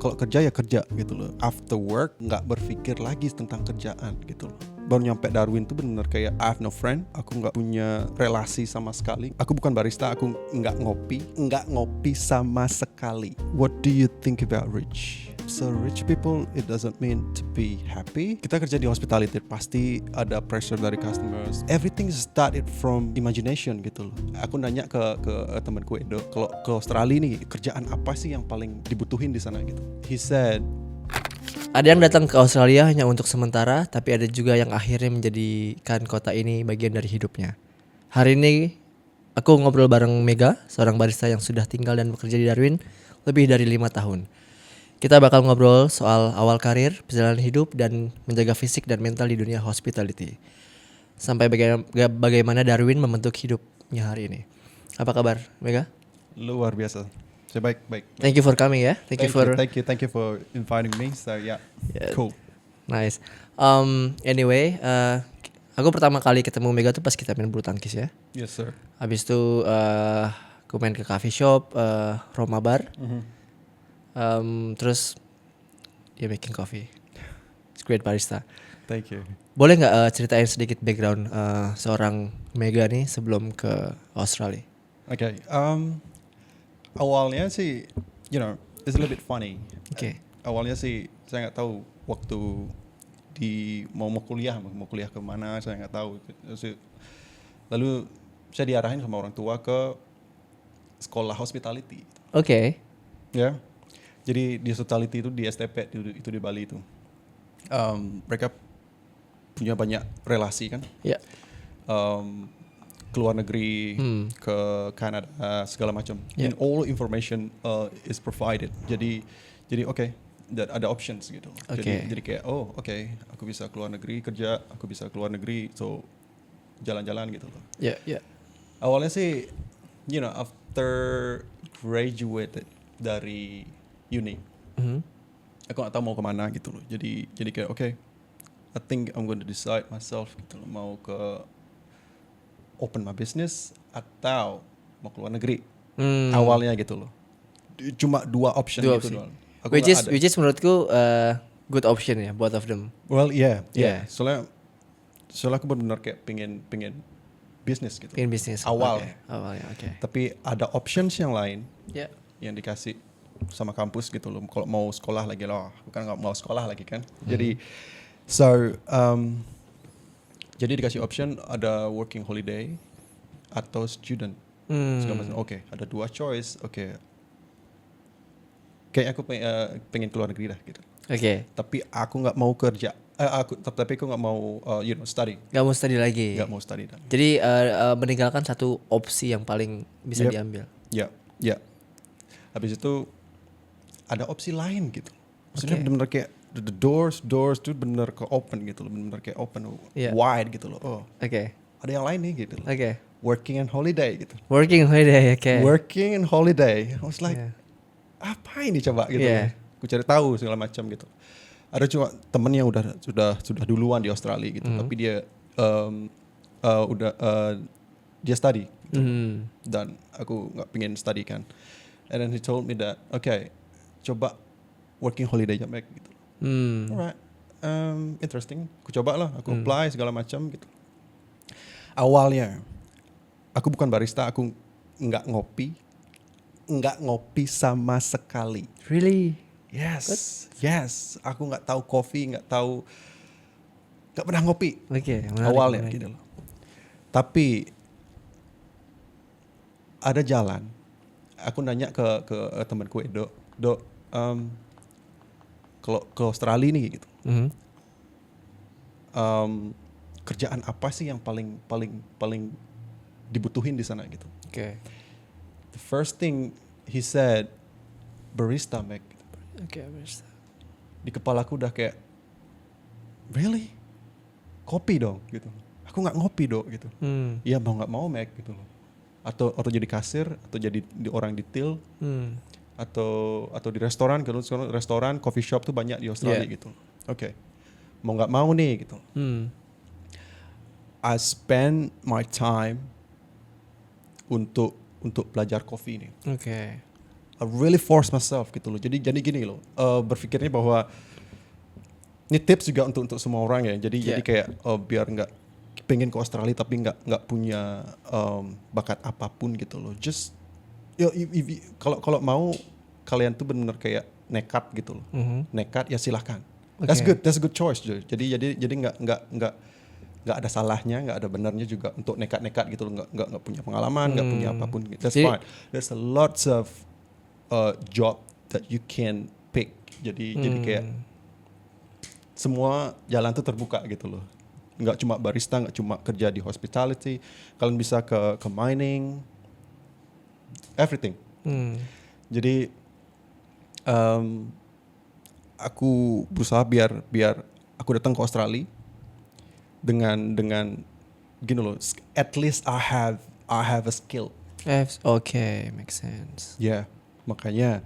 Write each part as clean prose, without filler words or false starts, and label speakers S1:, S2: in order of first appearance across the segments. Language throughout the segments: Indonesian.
S1: Kalau kerja ya kerja gitu loh. After work nggak berpikir lagi tentang kerjaan gitu loh. Baru nyampe Darwin tuh bener kayak I have no friend. Aku nggak punya relasi sama sekali. Aku bukan barista, aku nggak ngopi sama sekali. What do you think about rich? So rich people, it doesn't mean to be happy. Kita kerja di hospitality, pasti ada pressure dari customers. Everything started from imagination gitu loh. Aku nanya ke temanku Edo, kalau ke Australia nih, kerjaan apa sih yang paling dibutuhin di sana gitu. He said,
S2: ada yang datang ke Australia hanya untuk sementara, tapi ada juga yang akhirnya menjadikan kota ini bagian dari hidupnya. Hari ini aku ngobrol bareng Mega, seorang barista yang sudah tinggal dan bekerja di Darwin lebih dari 5 tahun. Kita bakal ngobrol soal awal karir, perjalanan hidup, dan menjaga fisik dan mental di dunia hospitality. Sampai bagaimana Darwin membentuk hidupnya hari ini. Apa kabar, Mega?
S1: luar biasa. Saya baik.
S2: Thank you for coming ya. Thank you
S1: for inviting me. So yeah. Cool.
S2: Nice. Anyway, aku pertama kali ketemu Mega tuh pas kita main bulu tangkis ya.
S1: Yes sir.
S2: Habis itu aku main ke coffee shop, Roma Bar. Terus dia making coffee. It's great barista.
S1: Thank you.
S2: Boleh nggak ceritain sedikit background seorang Mega nih sebelum ke Australia?
S1: Okay. Awalnya sih, it's a little bit funny.
S2: Okay.
S1: Awalnya sih saya nggak tahu waktu mau kuliah ke mana, saya nggak tahu. Lalu saya diarahin sama orang tua ke sekolah hospitality.
S2: Okay.
S1: Ya. Jadi di hospitality itu di STP itu di Bali itu. Mereka punya banyak relasi kan.
S2: Ya.
S1: Ke luar negeri, ke Kanada, segala macam.
S2: Yeah.
S1: And all information is provided. Jadi okay, ada options gitu.
S2: Okay.
S1: Jadi kayak aku bisa keluar negeri kerja, aku bisa keluar negeri, so jalan-jalan gitu loh.
S2: Ya.
S1: Awalnya sih, after graduated dari uni, aku nggak tahu mau kemana gitu loh. Jadi kayak I think I'm going to decide myself gitu loh, mau ke open my business atau mau keluar negeri. Awalnya gitu loh. Cuma dua option gitu doang.
S2: Which is menurutku good option ya, both of them.
S1: Well, yeah. Soalnya aku benar kayak pengen bisnis gitu.
S2: Pengen bisnis.
S1: Awalnya,
S2: oke.
S1: Tapi ada options yang lain.
S2: Ya.
S1: Yang dikasih sama kampus gitu loh. Kalau mau sekolah lagi loh, bukan nggak mau sekolah lagi kan. Jadi jadi dikasih option ada working holiday atau student. Segala macam. Ada dua choice. Kayak aku pengen keluar negeri dah gitu.
S2: Oke.
S1: Tapi aku nggak mau kerja. Tapi aku nggak mau study.
S2: Gak mau study lagi.
S1: Nggak mau study dan.
S2: Jadi meninggalkan satu opsi yang paling bisa diambil.
S1: Ya. Habis itu ada opsi lain gitu. Maksudnya benar-benar kayak the doors tuh benar ke open gitu loh, benar kayak open wide gitu loh.
S2: Oke.
S1: Ada yang lain nih gitu loh.
S2: Oke.
S1: Working and holiday gitu.
S2: Working holiday, oke.
S1: Working and holiday. I was like, apa ini coba gitu. Aku cari tahu segala macam gitu. Ada cuma temen yang sudah duluan di Australia gitu, tapi dia dia study gitu. Dan aku nggak pengen study kan. And then he told me that, coba working holiday aja Mac gitu. Alright, interesting. Aku coba lah, aku apply segala macam gitu. Awalnya, aku bukan barista, aku nggak ngopi sama sekali.
S2: Really?
S1: Yes. Aku nggak tahu kopi, nggak pernah ngopi. Awalnya gitu loh. Tapi ada jalan. Aku nanya ke temanku Edo, kalau ke Australia nih gitu, kerjaan apa sih yang paling dibutuhin di sana gitu?
S2: Okay.
S1: The first thing he said, barista, Mac.
S2: Barista.
S1: Di kepalaku udah kayak, really? Kopi dong gitu. Aku nggak ngopi dong gitu. Iya mau nggak mau Mac gitu loh. Atau jadi kasir, atau jadi orang di till, atau di restoran. Kalau restoran, coffee shop tuh banyak di Australia gitu. Mau nggak mau nih gitu. I spend my time untuk belajar kopi nih. I really force myself gitu loh. Jadi gini loh, berpikirnya bahwa ini tips juga untuk semua orang ya. Jadi kayak biar nggak pengen ke Australia tapi nggak punya bakat apapun gitu loh. Just kalau mau kalian tuh benar-benar kayak nekat gitu loh. Nekat ya silahkan.
S2: Okay.
S1: That's a good choice. Jadi nggak ada salahnya, nggak ada benarnya juga untuk nekat-nekat gitu loh. Nggak punya pengalaman, nggak punya apapun. That's
S2: Jadi-
S1: fine. There's a lots of job that you can pick. Jadi kayak semua jalan tuh terbuka gitu loh. Nggak cuma barista, nggak cuma kerja di hospitality. Kalian bisa ke mining, everything. Jadi aku berusaha biar aku datang ke Australia dengan gini loh. At least I have a skill.
S2: Okay, makes sense.
S1: Ya, makanya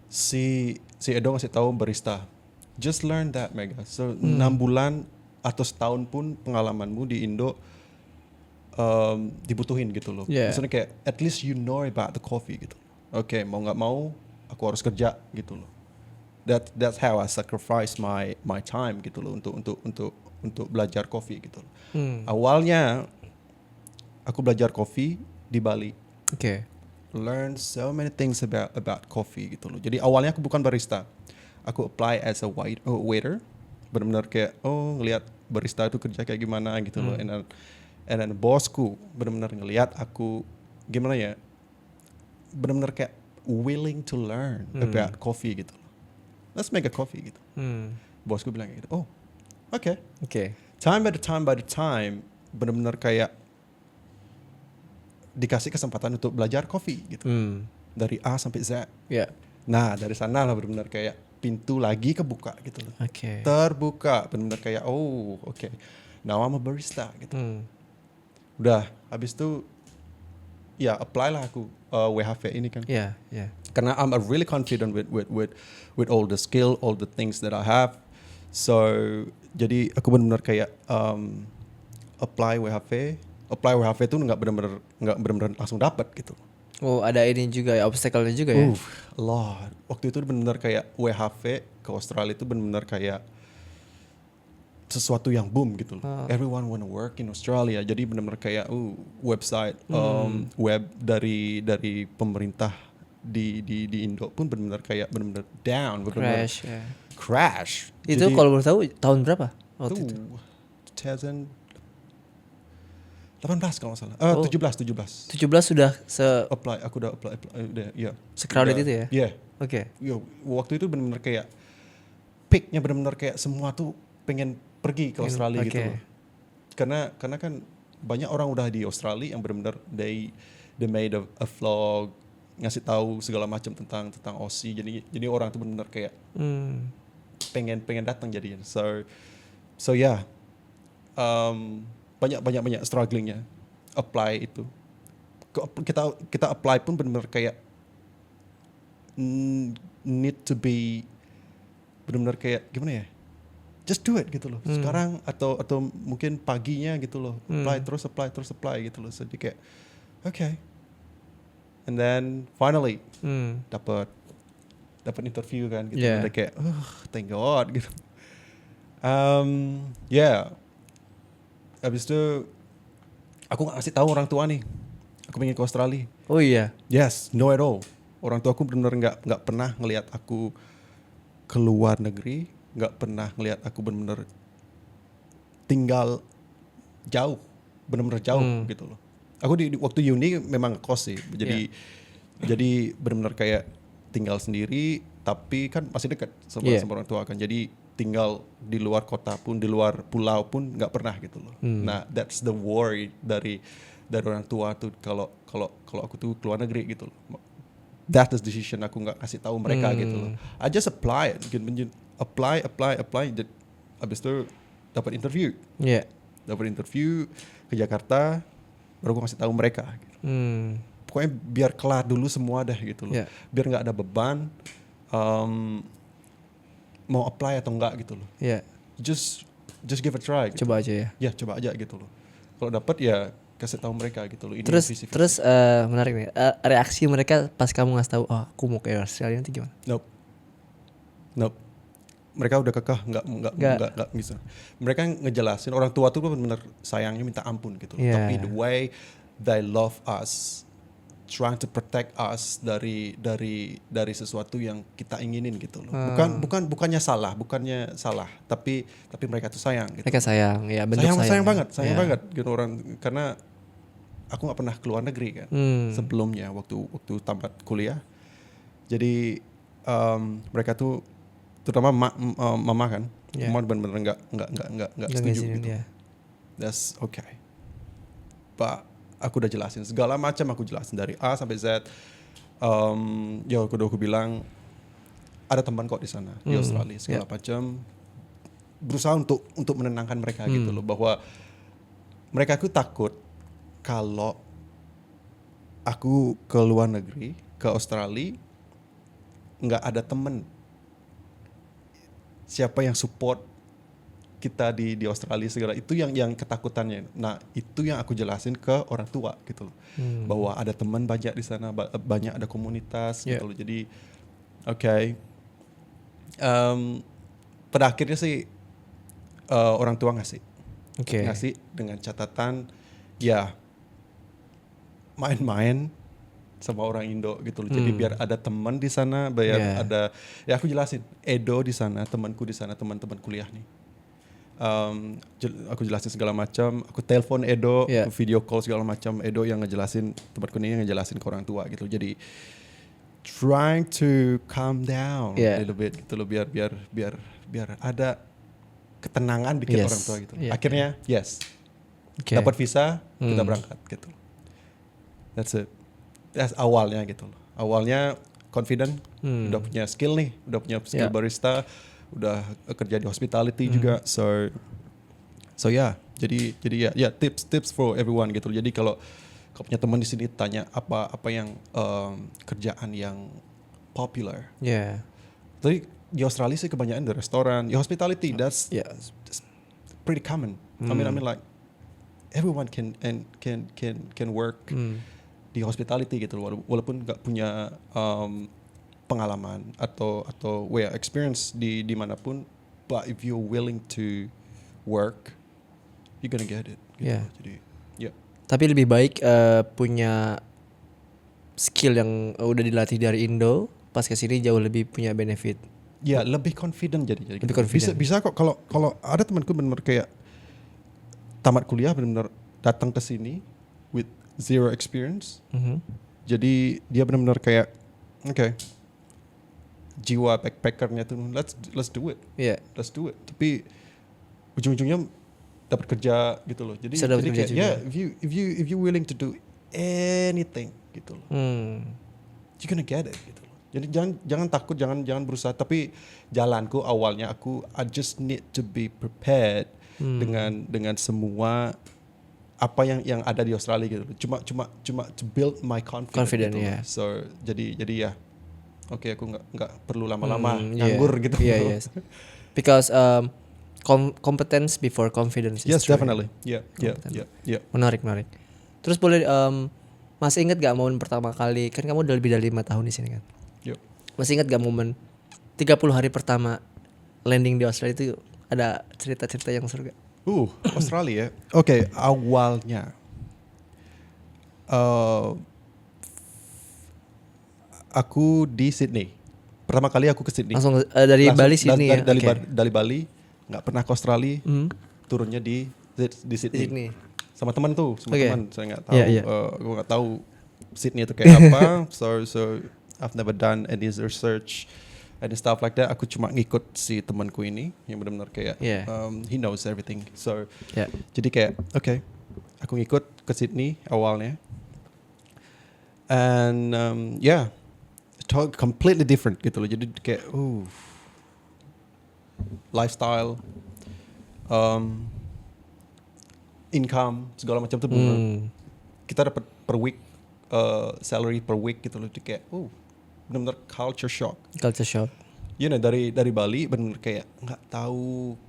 S1: si Edo ngasih tahu barista. Just learn that, Mega. So 6 bulan atau setahun pun pengalamanmu di Indo dibutuhin gitu loh.
S2: Yeah.
S1: Maksudnya kayak at least you know about the coffee gitu. Oke, mau nggak mau aku harus kerja gitu loh. That's how I sacrifice my time gitu loh untuk belajar kopi gitu loh. Awalnya aku belajar kopi di Bali.
S2: Okay.
S1: Learn so many things about coffee gitu loh. Jadi awalnya aku bukan barista. Aku apply as a waiter. Benar-benar kayak ngelihat barista itu kerja kayak gimana gitu loh. And then bosku benar-benar ngelihat aku gimana ya? Benar-benar kayak willing to learn about coffee gitu loh. Let's make a coffee gitu. Bosku bilang gitu. Oh, okay.
S2: Okay.
S1: Time by the time benar-benar kayak dikasih kesempatan untuk belajar kopi gitu. Dari A sampai Z.
S2: Yeah.
S1: Nah, dari sana lah benar-benar kayak pintu lagi kebuka gitu loh.
S2: Okay.
S1: Terbuka, benar-benar kayak okay. Now I'm a barista gitu. Udah, habis itu ya apply lah aku WHV ini kan.
S2: Yeah, yeah.
S1: Karena I'm really confident with all the skill, all the things that I have. So jadi aku benar-benar kayak apply WHV itu nggak benar-benar langsung dapat gitu.
S2: Oh, ada ini juga ya, obstacle-nya juga ya.
S1: Lot. Waktu itu benar-benar kayak WHV ke Australia itu benar-benar kayak sesuatu yang boom gitu loh. Everyone wanna work in Australia. Jadi benar-benar kayak website web dari pemerintah di Indo pun benar-benar kayak benar-benar down, benar-benar
S2: Crash. Yeah.
S1: crash.
S2: Itu kalau boleh tahu tahun berapa waktu itu?
S1: 2018 kalau nggak salah. 17.
S2: 17 sudah
S1: Aku udah apply udah, ya.
S2: se-crowded
S1: Udah,
S2: itu ya?
S1: Iya.
S2: Oke.
S1: Yo, waktu itu benar-benar kayak peaknya benar-benar kayak semua tuh pengen pergi ke Australia gitu loh. Karena kan banyak orang udah di Australia yang benar-benar they made a vlog, ngasih tahu segala macam tentang Aussie. Jadi orang tuh benar-benar kayak pengen datang jadinya. So yeah. Banyak strugglingnya apply itu. Kita apply pun benar-benar kayak need to be benar-benar kayak gimana ya? Just do it gitu loh. Sekarang atau mungkin paginya gitu loh. Apply terus apply gitu loh. Jadi kayak okay. And then finally dapat interview kan gitu.
S2: Yeah.
S1: Udah kayak thank God gitu. Yeah. Habis itu aku nggak kasih tahu orang tua nih. Aku pengen ke Australia.
S2: Oh iya.
S1: Yes, no at all. Orang tua aku benar-benar nggak pernah ngelihat aku keluar negeri, nggak pernah ngelihat aku benar-benar tinggal jauh, benar-benar jauh gitu loh. Aku di waktu uni memang kos sih, jadi benar-benar kayak tinggal sendiri, tapi kan masih dekat sama orang tua kan. Jadi tinggal di luar kota pun, di luar pulau pun nggak pernah gitu loh. Nah, that's the worry dari orang tua tuh kalau aku tuh keluar negeri gitu loh. That's the decision aku nggak kasih tahu mereka gitu loh. I just apply, apply. Abis itu dapat interview.
S2: Iya.
S1: Dapat interview ke Jakarta, baru aku kasih tahu mereka. Gitu. Pokoknya biar kelar dulu semua dah gitu loh.
S2: Yeah.
S1: Biar nggak ada beban. Mau apply atau enggak gitu loh.
S2: Iya.
S1: Just give a try. Gitu.
S2: Coba aja ya.
S1: Ya coba aja gitu loh. Kalau dapat ya kasih tahu mereka gitu loh. Ini
S2: Terus
S1: visi-visi.
S2: terus menarik nih. Reaksi mereka pas kamu ngasih tahu, oh aku mau ke Australia nanti gimana?
S1: Nope. Mereka udah kekeh nggak bisa. Mereka ngejelasin, orang tua tuh benar-benar sayangnya minta ampun gitu loh.
S2: Yeah.
S1: Tapi the way they love us, trying to protect us dari sesuatu yang kita inginin gitu loh. Bukannya salah, tapi mereka tuh sayang gitu.
S2: Mereka sayang, ya bentuk
S1: sayang
S2: ya.
S1: sayang banget gitu orang, karena aku nggak pernah keluar negeri kan sebelumnya waktu tamat kuliah. Jadi mereka tuh terutama mama kan, mama benar-benar nggak setuju gitu. That's okay. Pak, aku udah jelasin segala macam, aku jelasin dari A sampai Z. Ya aku bilang ada teman kok di sana di Australia segala macam. Berusaha untuk menenangkan mereka gitu loh, bahwa mereka tuh takut kalau aku ke luar negeri, ke Australia, nggak ada temen siapa yang support kita di Australia segala, itu yang ketakutannya. Nah itu yang aku jelasin ke orang tua gitu loh, bahwa ada teman banyak di sana, banyak ada komunitas gitu loh. Jadi pada akhirnya sih orang tua ngasih dengan catatan ya main-main sama orang Indo gitu loh. Jadi biar ada teman di sana, biar ada, ya aku jelasin Edo di sana, temanku di sana, teman-teman kuliah nih. Aku jelasin segala macam, aku telepon Edo, aku video call segala macam, Edo yang ngejelasin, temanku ini yang ngejelasin ke orang tua gitu loh. Jadi trying to calm down a little bit gitu loh, biar ada ketenangan dikit orang tua gitu. Akhirnya dapat visa, kita berangkat gitu. That's it. That's awalnya gitu loh. Awalnya confident, udah punya skill nih, udah punya skill barista, udah kerja di hospitality juga. So ya, jadi ya tips for everyone gitu. Jadi kalau punya teman di sini tanya apa yang kerjaan yang popular. Jadi di Australia sih kebanyakan di restoran, di hospitality. That's pretty common. I mean like everyone can work di hospitality gitu, walaupun nggak punya pengalaman atau experience di manapun, but if you're willing to work, you're gonna get it. Gitu. Jadi
S2: tapi lebih baik punya skill yang udah dilatih dari Indo, pas kesini jauh lebih punya benefit.
S1: Ya lebih confident jadi
S2: lebih confident.
S1: Bisa kok kalau ada temanku benar-benar kayak tamat kuliah benar-benar datang ke sini with zero experience. Jadi dia benar-benar kayak jiwa backpackernya tuh, let's do it. Let's do it. Tapi ujung-ujungnya dapat kerja gitu loh. Jadi kayak if you willing to do anything gitu loh, you're gonna get it gitu loh. Jadi jangan takut, jangan berusaha. Tapi jalanku awalnya I just need to be prepared dengan semua apa yang ada di Australia gitu. Cuma to build my confidence gitu. So jadi ya aku nggak perlu lama-lama nganggur gitu.
S2: Yes. Because competence before confidence.
S1: Yes, definitely. Yeah.
S2: Menarik. Terus boleh masih ingat gak momen pertama kali, kan kamu udah lebih dari 5 tahun di sini kan? Masih ingat gak momen 30 hari pertama landing di Australia itu, ada cerita-cerita yang seru gak?
S1: Australia. Oke, awalnya aku di Sydney. Pertama kali aku ke Sydney.
S2: Langsung dari Bali Sydney ya?
S1: Dari Bali, nggak pernah ke Australia. Turunnya di Sydney. Sama teman tuh, teman. Saya nggak tahu. Aku nggak tahu Sydney itu kayak apa. So I've never done any research and stuff like that. Aku cuma ngikut si temanku ini yang benar-benar kayak he knows everything. So jadi kayak aku ngikut ke Sydney awalnya, and completely different gitu loh. Jadi kayak lifestyle, income segala macam tuh benar. Kita dapat per week salary per week gitu loh. Jadi kayak benar-benar culture shock. Dari Bali benar kayak nggak tahu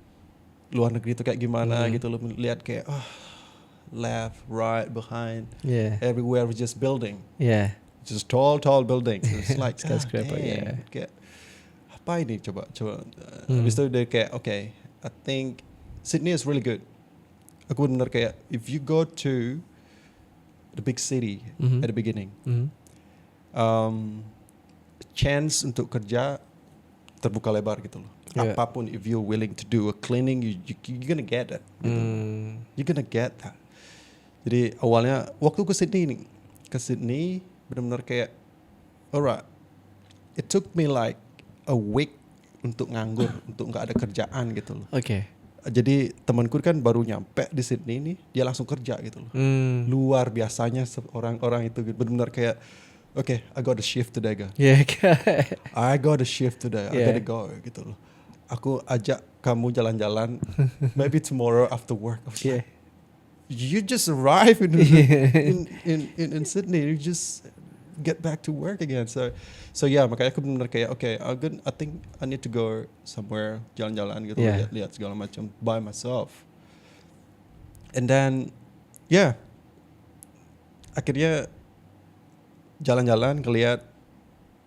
S1: luar negeri itu kayak gimana gitu loh. Lihat kayak left, right, behind,
S2: Yeah.
S1: everywhere was just building,
S2: Yeah.
S1: just tall buildings. It's like
S2: Skyscraper, yeah.
S1: kayak apa ini coba. Habis itu dia kayak okay, I think Sydney is really good. Aku benar kayak if you go to the big city at the beginning, chance untuk kerja terbuka lebar gitu loh.
S2: Yeah.
S1: Apapun, if you're willing to do a cleaning, you're gonna get that. Gitu. You're gonna get that. Jadi awalnya waktu ke Sydney benar-benar kayak, alright, it took me like a week untuk nganggur, untuk nggak ada kerjaan gitu loh.
S2: Oke.
S1: Jadi temanku kan baru nyampe di Sydney nih, dia langsung kerja gitu loh. Luar biasanya orang-orang itu gitu. Benar-benar kayak, okay, I got a shift today, guys.
S2: Yeah.
S1: I got a shift today. I
S2: Yeah.
S1: gotta go gitu loh. Aku ajak kamu jalan-jalan, maybe tomorrow after work. I was like, you just arrived in Sydney. You just get back to work again. So yeah, makanya aku benar kayak okay, I think I need to go somewhere, jalan-jalan gitu,
S2: Yeah.
S1: lihat segala macam by myself. And then yeah, akhirnya jalan-jalan, ngeliat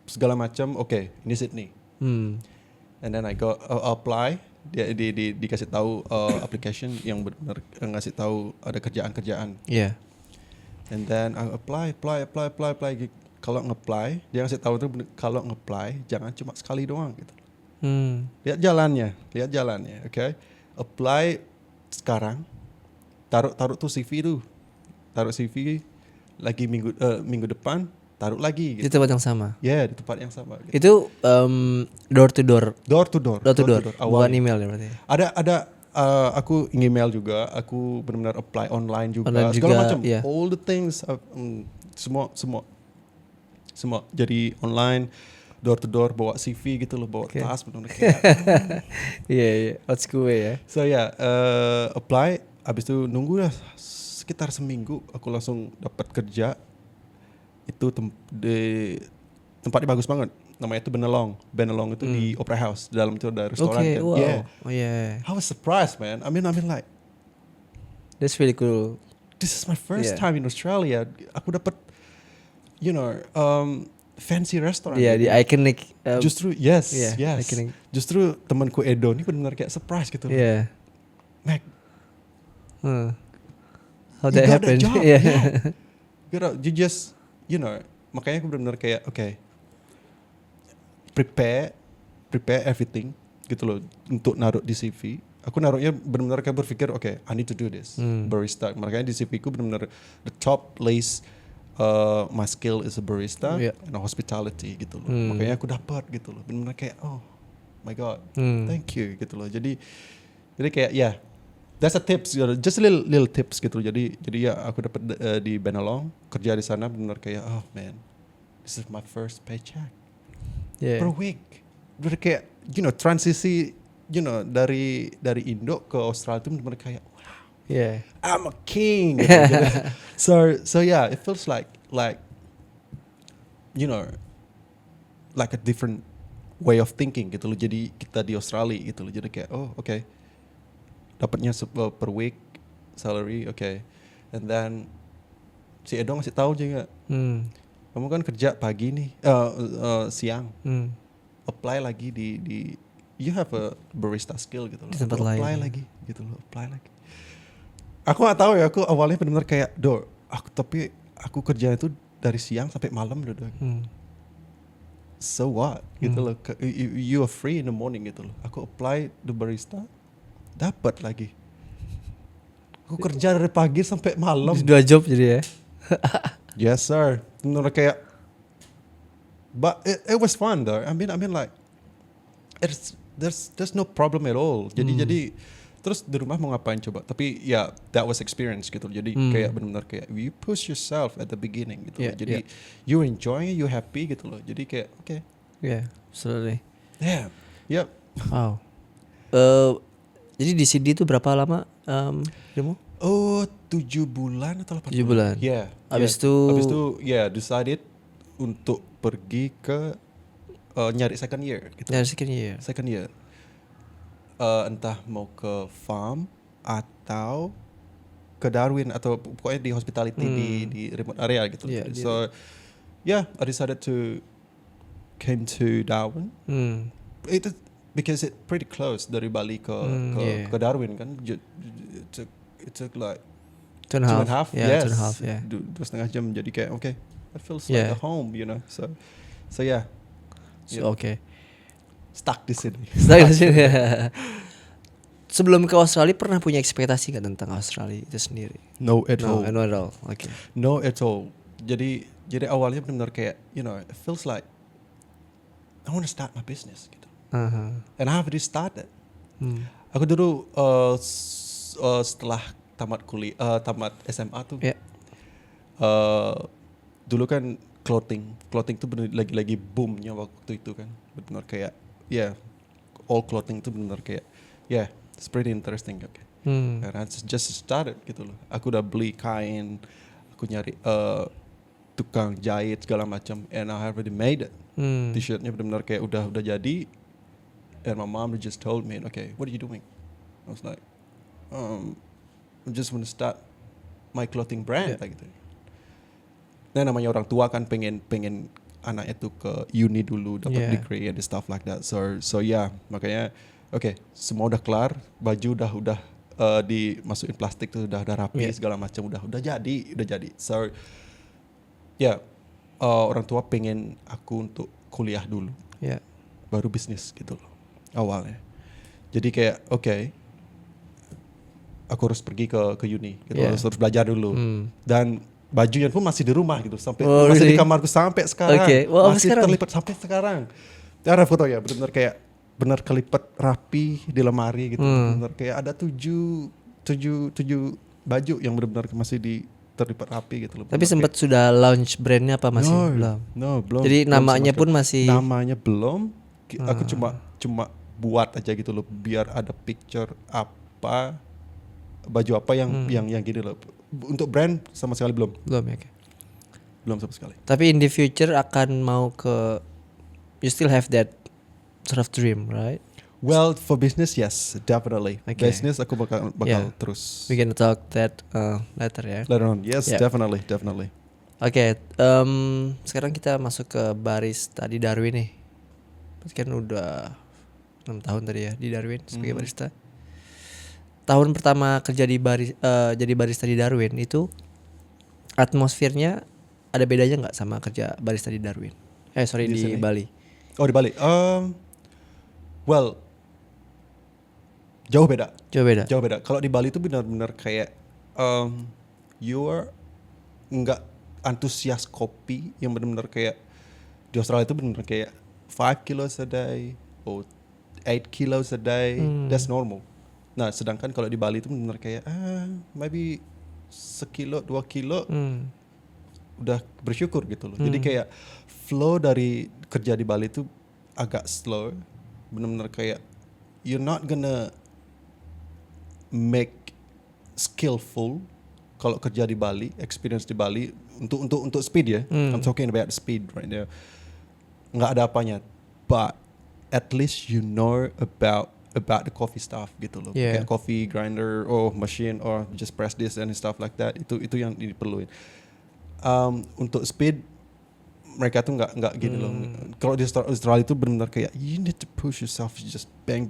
S1: segala macam. Okay, ini Sydney. And then I go apply. Dia dikasih tahu application yang benar ngasih tahu ada kerjaan-kerjaan.
S2: Yeah.
S1: And then I apply. Kalau nge-apply, dia ngasih tahu tuh kalau nge-apply jangan cuma sekali doang gitu. Lihat jalannya, okay? Apply sekarang, taruh tuh CV tuh. Taruh CV lagi minggu depan, taruh lagi
S2: Di
S1: gitu.
S2: tempat yang sama.
S1: Ya, di tempat yang sama gitu.
S2: Itu door to door.
S1: Door to door.
S2: Bukan
S1: awalnya.
S2: email ya berarti.
S1: Ada aku email juga, aku benar-benar apply online juga,
S2: Online
S1: segala
S2: juga,
S1: macam.
S2: iya.
S1: All the things semua jadi online, door to door, bawa CV gitu loh, bawa
S2: Okay.
S1: tas benar-benar kayak.
S2: Iya, old school way ya.
S1: So ya, apply, habis itu nunggu lah sekitar seminggu, aku langsung dapat kerja. Itu tempatnya bagus banget. Namanya itu Benelong itu di Opera House. Di dalam itu ada restoran
S2: Okay,
S1: kan.
S2: wow.
S1: Yeah.
S2: Oh yeah.
S1: I was surprised, man. I mean like,
S2: That's really cool.
S1: this is my first
S2: Yeah.
S1: time in Australia. Aku dapat, fancy restaurant.
S2: Iya, di iconic.
S1: Justru yes.
S2: iconic.
S1: Justru temanku Edo ini benar-benar kayak surprise gitu.
S2: Yeah.
S1: Mac,
S2: How
S1: you
S2: that
S1: got a
S2: happened?
S1: job.
S2: Yeah.
S1: You just, makanya aku benar-benar kayak okay, prepare everything gitu loh untuk naruh di CV. Aku naruhnya benar-benar kayak berpikir okay, I need to do this. Barista. Makanya di CV ku benar-benar the top list my skill is a barista and hospitality gitu loh. Makanya aku dapat gitu loh. Benar-benar kayak oh my god, thank you gitu loh. Jadi kayak yeah, that's a tips, just a little tips gitu. Jadi ya aku dapat di Benelong, kerja di sana benar kayak oh man, this is my first paycheck per week. Benar kayak transisi dari Indo ke Australia itu benar kayak wow.
S2: Yeah.
S1: I'm a king. Gitu. So yeah, it feels like like a different way of thinking gitu loh. Jadi kita di Australia gitu loh. Jadi kayak oh okay, dapatnya per week salary, okay. And then si Edo ngasih tahu juga, kamu kan kerja pagi nih, siang, apply lagi di you have a barista skill gitu loh.
S2: Di tempat
S1: apply
S2: lain.
S1: lagi gitu loh, apply lagi. Aku nggak tahu ya, aku awalnya benar-benar kayak tapi aku kerja itu dari siang sampai malam udah. So what gitu loh, you are free in the morning gitu loh. Aku apply the barista, dapat lagi. Aku kerja dari pagi sampai malam.
S2: 2 job jadi ya.
S1: Yes sir. Benar kayak, but it was fun though. I mean like, there's no problem at all. Jadi terus di rumah mau ngapain coba? Tapi ya that was experience gitu. Jadi kayak benar-benar kayak you push yourself at the beginning gitu.
S2: Yeah,
S1: Jadi you enjoy, you happy gitu loh. Jadi kayak okay.
S2: Yeah, absolutely.
S1: Yeah. Yep.
S2: Wow. Jadi di Sydney itu berapa lama kamu?
S1: Oh, 7 bulan atau 8
S2: 7 bulan.
S1: Yeah.
S2: Habis
S1: yeah.
S2: itu
S1: decided untuk pergi ke nyari second year gitu.
S2: dari second year.
S1: Second year. Entah mau ke farm atau ke Darwin atau pokoknya di hospitality di remote area gitu.
S2: Yeah,
S1: So yeah, I decided to came to Darwin. Itu because it pretty close dari Bali ke Darwin kan. It took like 2.5
S2: Yeah, 2.5, yeah.
S1: 2,5 jam. Jadi kayak okay, it feels like a home, you know. So yeah.
S2: So, okay.
S1: Stuck di sini.
S2: Sebelum ke Australia pernah punya ekspektasi nggak tentang Australia itu sendiri?
S1: No at all.
S2: No at all. Okay.
S1: No at all. Jadi awalnya benar-benar kayak, you know, it feels like I want to start my business gitu. And I have already started. Aku dulu setelah tamat SMA tuh, dulu kan clothing tuh bener lagi boomnya waktu itu kan, benar kayak all clothing tuh benar kayak it's pretty interesting, okay. And I just started gitu loh. Aku udah beli kain, aku nyari tukang jahit segala macam, and I have already made it. T-shirtnya benar kayak udah jadi. And my mom just told me, okay, what are you doing? I was like, I just want to start my clothing brand like gitu. Nah, namanya orang tua kan pengen anaknya tuh ke uni dulu, dapat degree and stuff like that. So yeah, makanya okay, semua udah kelar, baju udah dimasukin plastik tuh udah rapi segala macam, udah jadi. So yeah, orang tua pengen aku untuk kuliah dulu. Baru bisnis gitu loh awalnya. Jadi kayak okay, aku harus pergi ke uni gitu, harus belajar dulu. Dan bajunya pun masih di rumah gitu, sampai masih di kamarku sampai sekarang. Masih terlipat sampai sekarang. Ada foto ya, benar kayak benar kelipat rapi di lemari gitu. Benar kayak ada 7 baju yang benar-benar masih terlipat rapi gitu loh.
S2: Tapi sempat sudah launch brandnya apa masih belum?
S1: No, belum.
S2: Jadi namanya pun masih.
S1: Namanya belum. Aku cuma buat aja gitu loh, biar ada picture apa, baju apa yang gini loh. Untuk brand sama sekali belum ya,
S2: okay.
S1: Belum sama sekali.
S2: Tapi in the future akan mau ke, you still have that sort of dream, right?
S1: Well, for business, yes, definitely. Okay. Business aku bakal terus.
S2: We can talk that later ya.
S1: Later on, yes, definitely.
S2: Okay, sekarang kita masuk ke barista di Darwin nih. Kan udah 6 tahun tadi ya di Darwin sebagai barista. Tahun pertama kerja jadi barista di Darwin itu atmosfernya ada bedanya nggak sama kerja barista di Darwin? Di Bali.
S1: Oh, di Bali. Well, jauh beda. Kalau di Bali itu benar-benar kayak you are nggak antusias kopi yang benar-benar kayak di Australia itu benar-benar kayak 5 kilos a day or 8 kilos a day, that's normal. Nah, sedangkan kalau di Bali itu benar kayak maybe 1 kilo 2 kilo udah bersyukur gitu loh. Jadi kayak flow dari kerja di Bali itu agak slow, benar-benar kayak you're not gonna make skillful kalau kerja di Bali, experience di Bali untuk speed ya. I'm talking about the speed right now. Nggak ada apanya, but at least you know about the coffee stuff gitu loh. Kayak coffee grinder or machine or just press this and stuff like that. Itu yang diperluin. Untuk speed mereka tuh nggak gini loh. Kalau di Australia itu benar kayak you need to push yourself, just bang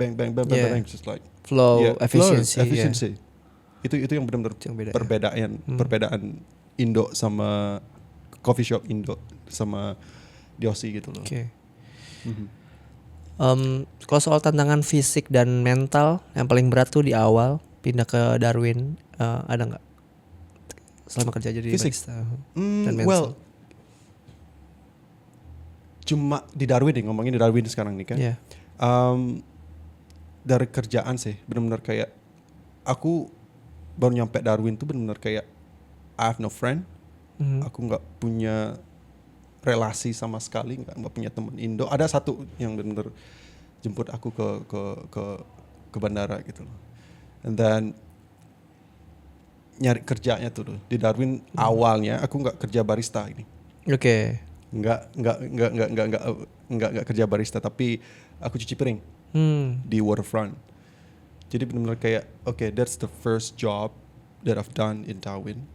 S1: just like
S2: flow, efficiency.
S1: Itu yang benar-benar perbedaan Indo sama coffee shop Indo sama di Aussie gitu loh.
S2: Okay. Kalau soal tantangan fisik dan mental yang paling berat tuh di awal pindah ke Darwin, ada nggak selama kerja jadi barista dan mental?
S1: Well, cuma di Darwin nih, ngomongin di Darwin sekarang nih kan. Dari kerjaan sih benar-benar kayak aku baru nyampe Darwin tuh benar-benar kayak I have no friend. Aku nggak punya relasi sama sekali, nggak punya teman Indo. Ada satu yang benar-benar jemput aku ke bandara gitu loh. And then nyari kerjanya tuh di Darwin. Awalnya aku nggak kerja barista ini.
S2: Oke.
S1: Nggak kerja barista, tapi aku cuci piring di waterfront. Jadi benar-benar kayak okay, that's the first job that I've done in Darwin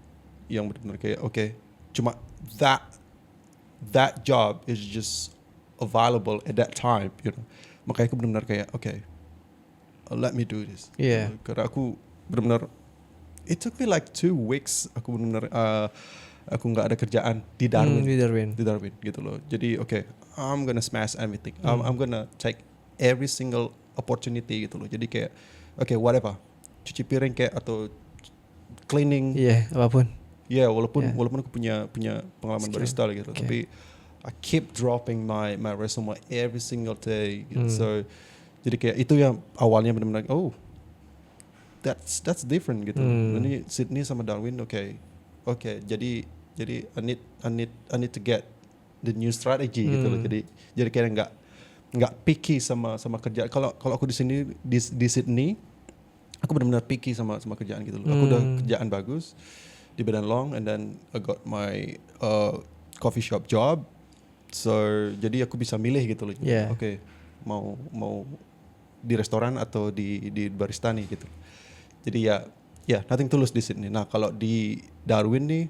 S1: yang benar-benar kayak cuma that job is just available at that time, makanya aku benar-benar kayak let me do this.
S2: Yeah.
S1: Karena aku benar-benar it took me like 2 weeks aku benar-benar aku nggak ada kerjaan di Darwin. Di Darwin gitu loh. Jadi I'm gonna smash everything. I'm gonna take every single opportunity gitu loh. Jadi kayak whatever, cuci piring kayak atau cleaning.
S2: Apapun.
S1: Walaupun aku punya pengalaman barista gitu, tapi I keep dropping my resume every single day gitu. So jadi kayak itu yang awalnya benar-benar that's different gitu. Ini Sydney sama Darwin jadi I need to get the new strategy gitu loh. Jadi kayak nggak picky sama kerjaan. Kalau aku di sini di Sydney, aku benar-benar picky sama kerjaan gitu loh. Aku udah kerjaan bagus di Badan Long, and then I got my coffee shop job. So jadi aku bisa milih gitu loh. Mau di restoran atau di barista nih gitu. Jadi ya nothing tulus di Sydney. Nah kalau di Darwin nih,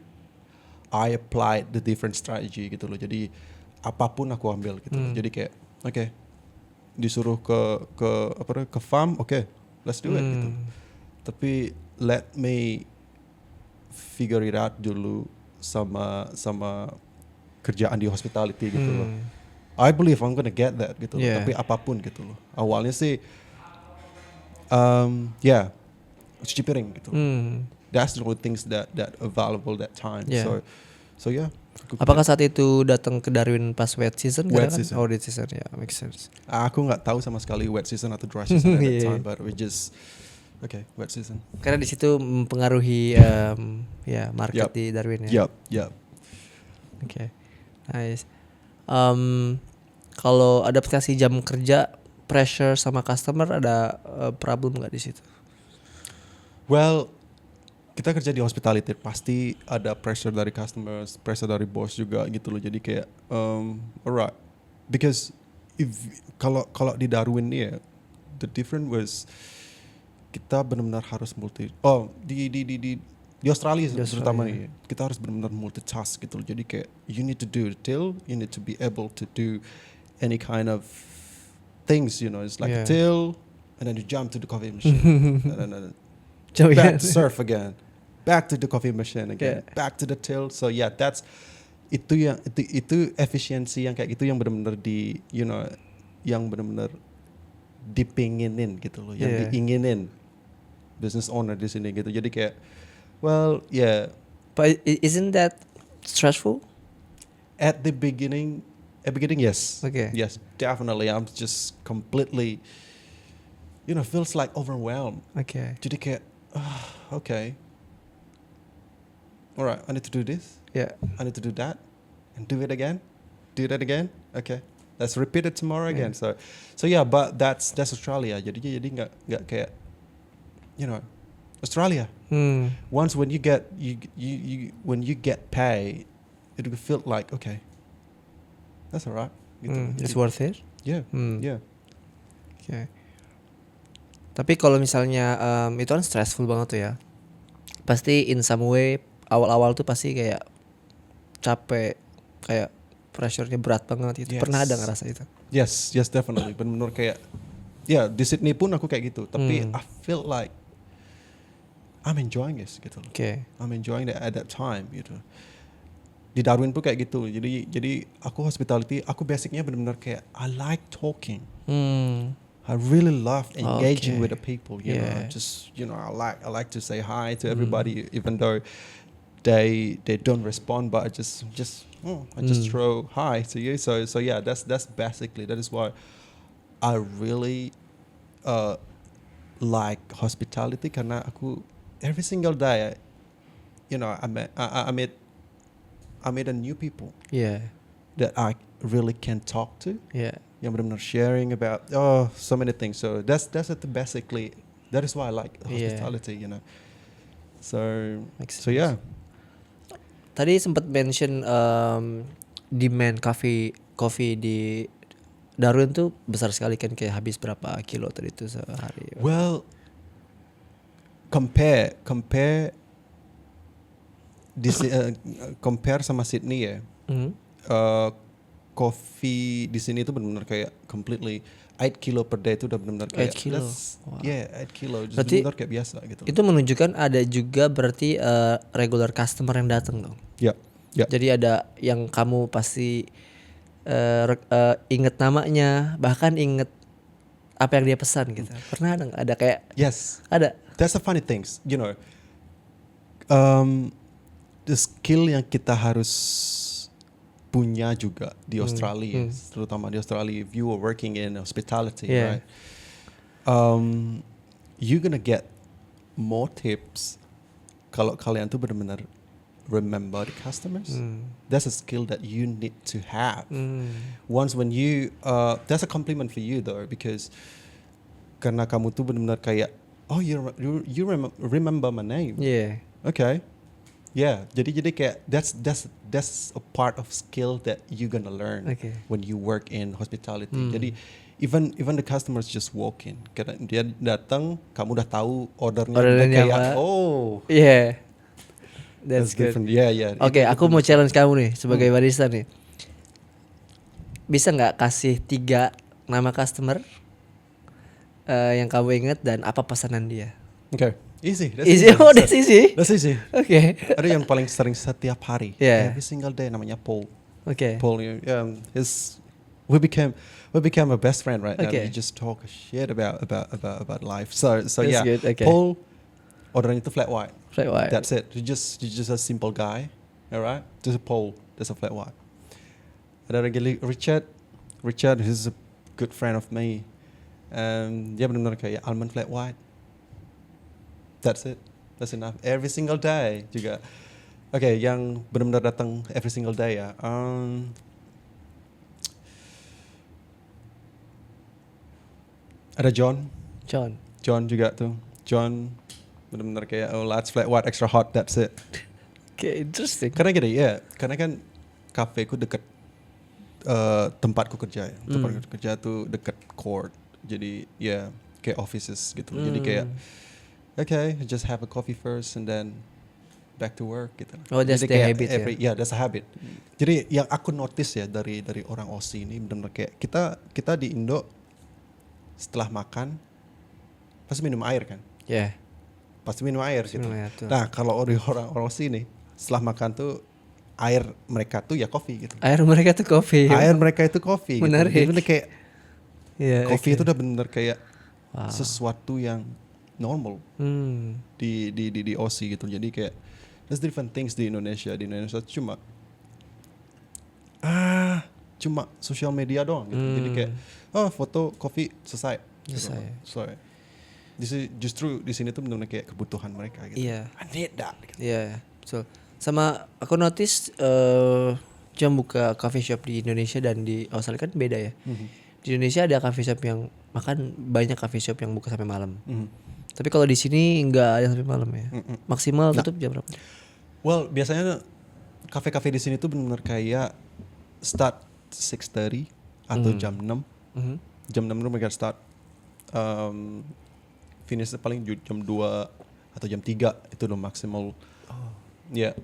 S1: I applied the different strategy gitu loh. Jadi apapun aku ambil gitu loh. Jadi kayak disuruh ke farm, let's do it gitu. Tapi let me figure it out dulu sama kerjaan di hospitality gitu loh. I believe I'm gonna get that gitu loh. Tapi apapun gitu loh. Awalnya sih cuci piring gitu. That's the only things that available that time. So yeah.
S2: Apakah saat itu datang ke Darwin pas wet season?
S1: Wet season.
S2: Wet season, makes sense.
S1: Aku nggak tahu sama sekali wet season atau dry season at that time, but we just wet season.
S2: Karena di situ mempengaruhi market di Darwin ya.
S1: Yep.
S2: Nice. Kalau adaptasi jam kerja, pressure sama customer, ada problem nggak di situ?
S1: Well, kita kerja di hospitality, pasti ada pressure dari customers, pressure dari bos juga gitu loh. Jadi kayak alright, because kalau di Darwin ya, the difference was kita benar-benar harus di Australia terutama nih, kita harus benar-benar multitask gitu loh. Jadi kayak you need to do the till, you need to be able to do any kind of things, it's like a till, and then you jump to the coffee machine, and then back to surf again, back to the coffee machine again, back to the till. So that's itu efisiensi yang kayak gitu yang benar-benar yang benar-benar dipinginin gitu loh, yang diinginin business owner di sini gitu. Jadi kayak
S2: but isn't that stressful?
S1: At the beginning, yes. Yes, definitely. I'm just completely, feels like overwhelmed. Jadi kayak, alright, I need to do this. I need to do that, and do it again. Do that again. Okay, let's repeat it tomorrow again. So but that's Australia. Jadi nggak kayak, Australia. Once when you get when you get pay, it will feel like that's alright. Gitu.
S2: It's worth it.
S1: Yeah.
S2: Tapi kalau misalnya itu kan stressful banget tuh ya. Pasti in some way awal-awal tuh pasti kayak capek, kayak pressure-nya berat banget gitu. Pernah ada ngerasa itu?
S1: Yes, definitely. Benar-benar kayak di Sydney pun aku kayak gitu. Tapi I feel like I'm enjoying this gitu loh. I'm enjoying that at that time gitu. Di Darwin pun kayak gitu. Jadi aku hospitality, aku basicnya benar-benar kayak I like talking. I really love engaging with the people. You know, just I like to say hi to everybody, even though they don't respond. But I just throw hi to you. So that's basically, that is why I really like hospitality, karena aku every single day, I met a new people that I really can talk to. Yang benar-benar sharing about so many things. So that's basically, that is why I like hospitality. So yeah.
S2: Tadi sempat mention demand coffee di Darwin tuh besar sekali kan, kayak habis berapa kilo tadi itu sehari?
S1: Well, compare compare sama Sydney ya. Uh, Coffee di sini itu benar-benar kayak completely 8 kilo per day itu udah benar-benar kayak
S2: 8 kilo. Wow.
S1: 8 kilo just
S2: Berarti
S1: benar kayak biasa gitu.
S2: Itu menunjukkan ada juga berarti regular customer yang datang dong.
S1: Ya.
S2: Jadi ada yang kamu pasti inget namanya, bahkan inget apa yang dia pesan gitu. Pernah ada nggak? Ada kayak
S1: Yes.
S2: ada.
S1: That's the funny things, you know. The skill yang kita harus punya juga di Australia, terutama di Australia, if you are working in hospitality, right? You're gonna get more tips kalau kalian tuh benar-benar remember the customers. That's a skill that you need to have. Once when you, that's a compliment for you though, because karena kamu tuh benar-benar kayak, oh you remember my name.
S2: Yeah.
S1: Okay. Yeah, jadi kayak that's a part of skill that you gonna learn when you work in hospitality. Jadi even the customers just walk in, karena dia datang, kamu udah tahu ordernya udah kayak
S2: apa?
S1: oh.
S2: Yeah. That's good.
S1: Different. Yeah.
S2: Oke, aku mau challenge kamu nih sebagai barista nih. Bisa nggak kasih 3 nama customer yang kamu ingat dan apa pesanan dia?
S1: Okay. Easy. That's
S2: Easy. Oh, that's easy.
S1: That's easy.
S2: Oke.
S1: Ada yang paling sering setiap hari.
S2: Yeah.
S1: Every single day namanya Paul.
S2: Oke.
S1: Paul, we became a best friend right now.
S2: Okay.
S1: We just talk shit about life. So
S2: That's
S1: yeah.
S2: good. Okay.
S1: Paul, ordernya itu flat white.
S2: Flat white.
S1: That's it. You're just a simple guy. All right. Just a Paul. That's a flat white. Ada lagi Richard. Richard is a good friend of me. Dia benar-benar kayak almond flat white. That's it. That's enough. Every single day juga. Okay, yang benar-benar datang every single day ya. Ada John juga tuh. John benar-benar kayak let's flat white extra hot. That's it.
S2: Okay, interesting.
S1: Karena gini ya, karena kan kafeku dekat tempatku kerja ya. Tempatku kerja tuh dekat court. Jadi ya kayak offices gitu. Jadi kayak okay, just have a coffee first and then back to work gitu.
S2: Oh, that's the habit ya?
S1: Yeah, that's a habit. Jadi yang aku notice ya dari orang Aussie ini benar-benar kayak kita di Indo setelah makan pasti minum air kan?
S2: Yeah.
S1: Pasti minum air gitu.
S2: Minum air tuh.
S1: Nah, kalau orang Aussie ini setelah makan tuh air mereka tuh ya kopi gitu.
S2: Air mereka tuh kopi.
S1: Air mereka itu kopi.
S2: Menarik.
S1: Gitu. Jadi bener kayak kopi
S2: okay.
S1: itu udah bener kayak sesuatu yang normal di Aussie gitu. Jadi kayak there's different things di Indonesia. Di Indonesia cuma sosial media doang gitu. Jadi kayak foto kopi selesai. Selesai. Justru di sini tuh benar-benar kayak kebutuhan mereka gitu.
S2: Iya.
S1: I need that. Gitu.
S2: Iya. So sama aku notice jam buka coffee shop di Indonesia dan di Australia kan beda ya. Di Indonesia ada coffee shop yang banyak coffee shop yang buka sampai malam. Tapi kalau di sini nggak ada sampai malam ya. Maksimal tutup jam berapa?
S1: Well, biasanya kafe-kafe di sini tuh benar-benar kayak start 6:30 atau jam 6. Jam 6 tuh mereka start. Finish paling jam 2 atau jam 3 itu udah maksimal. Ya,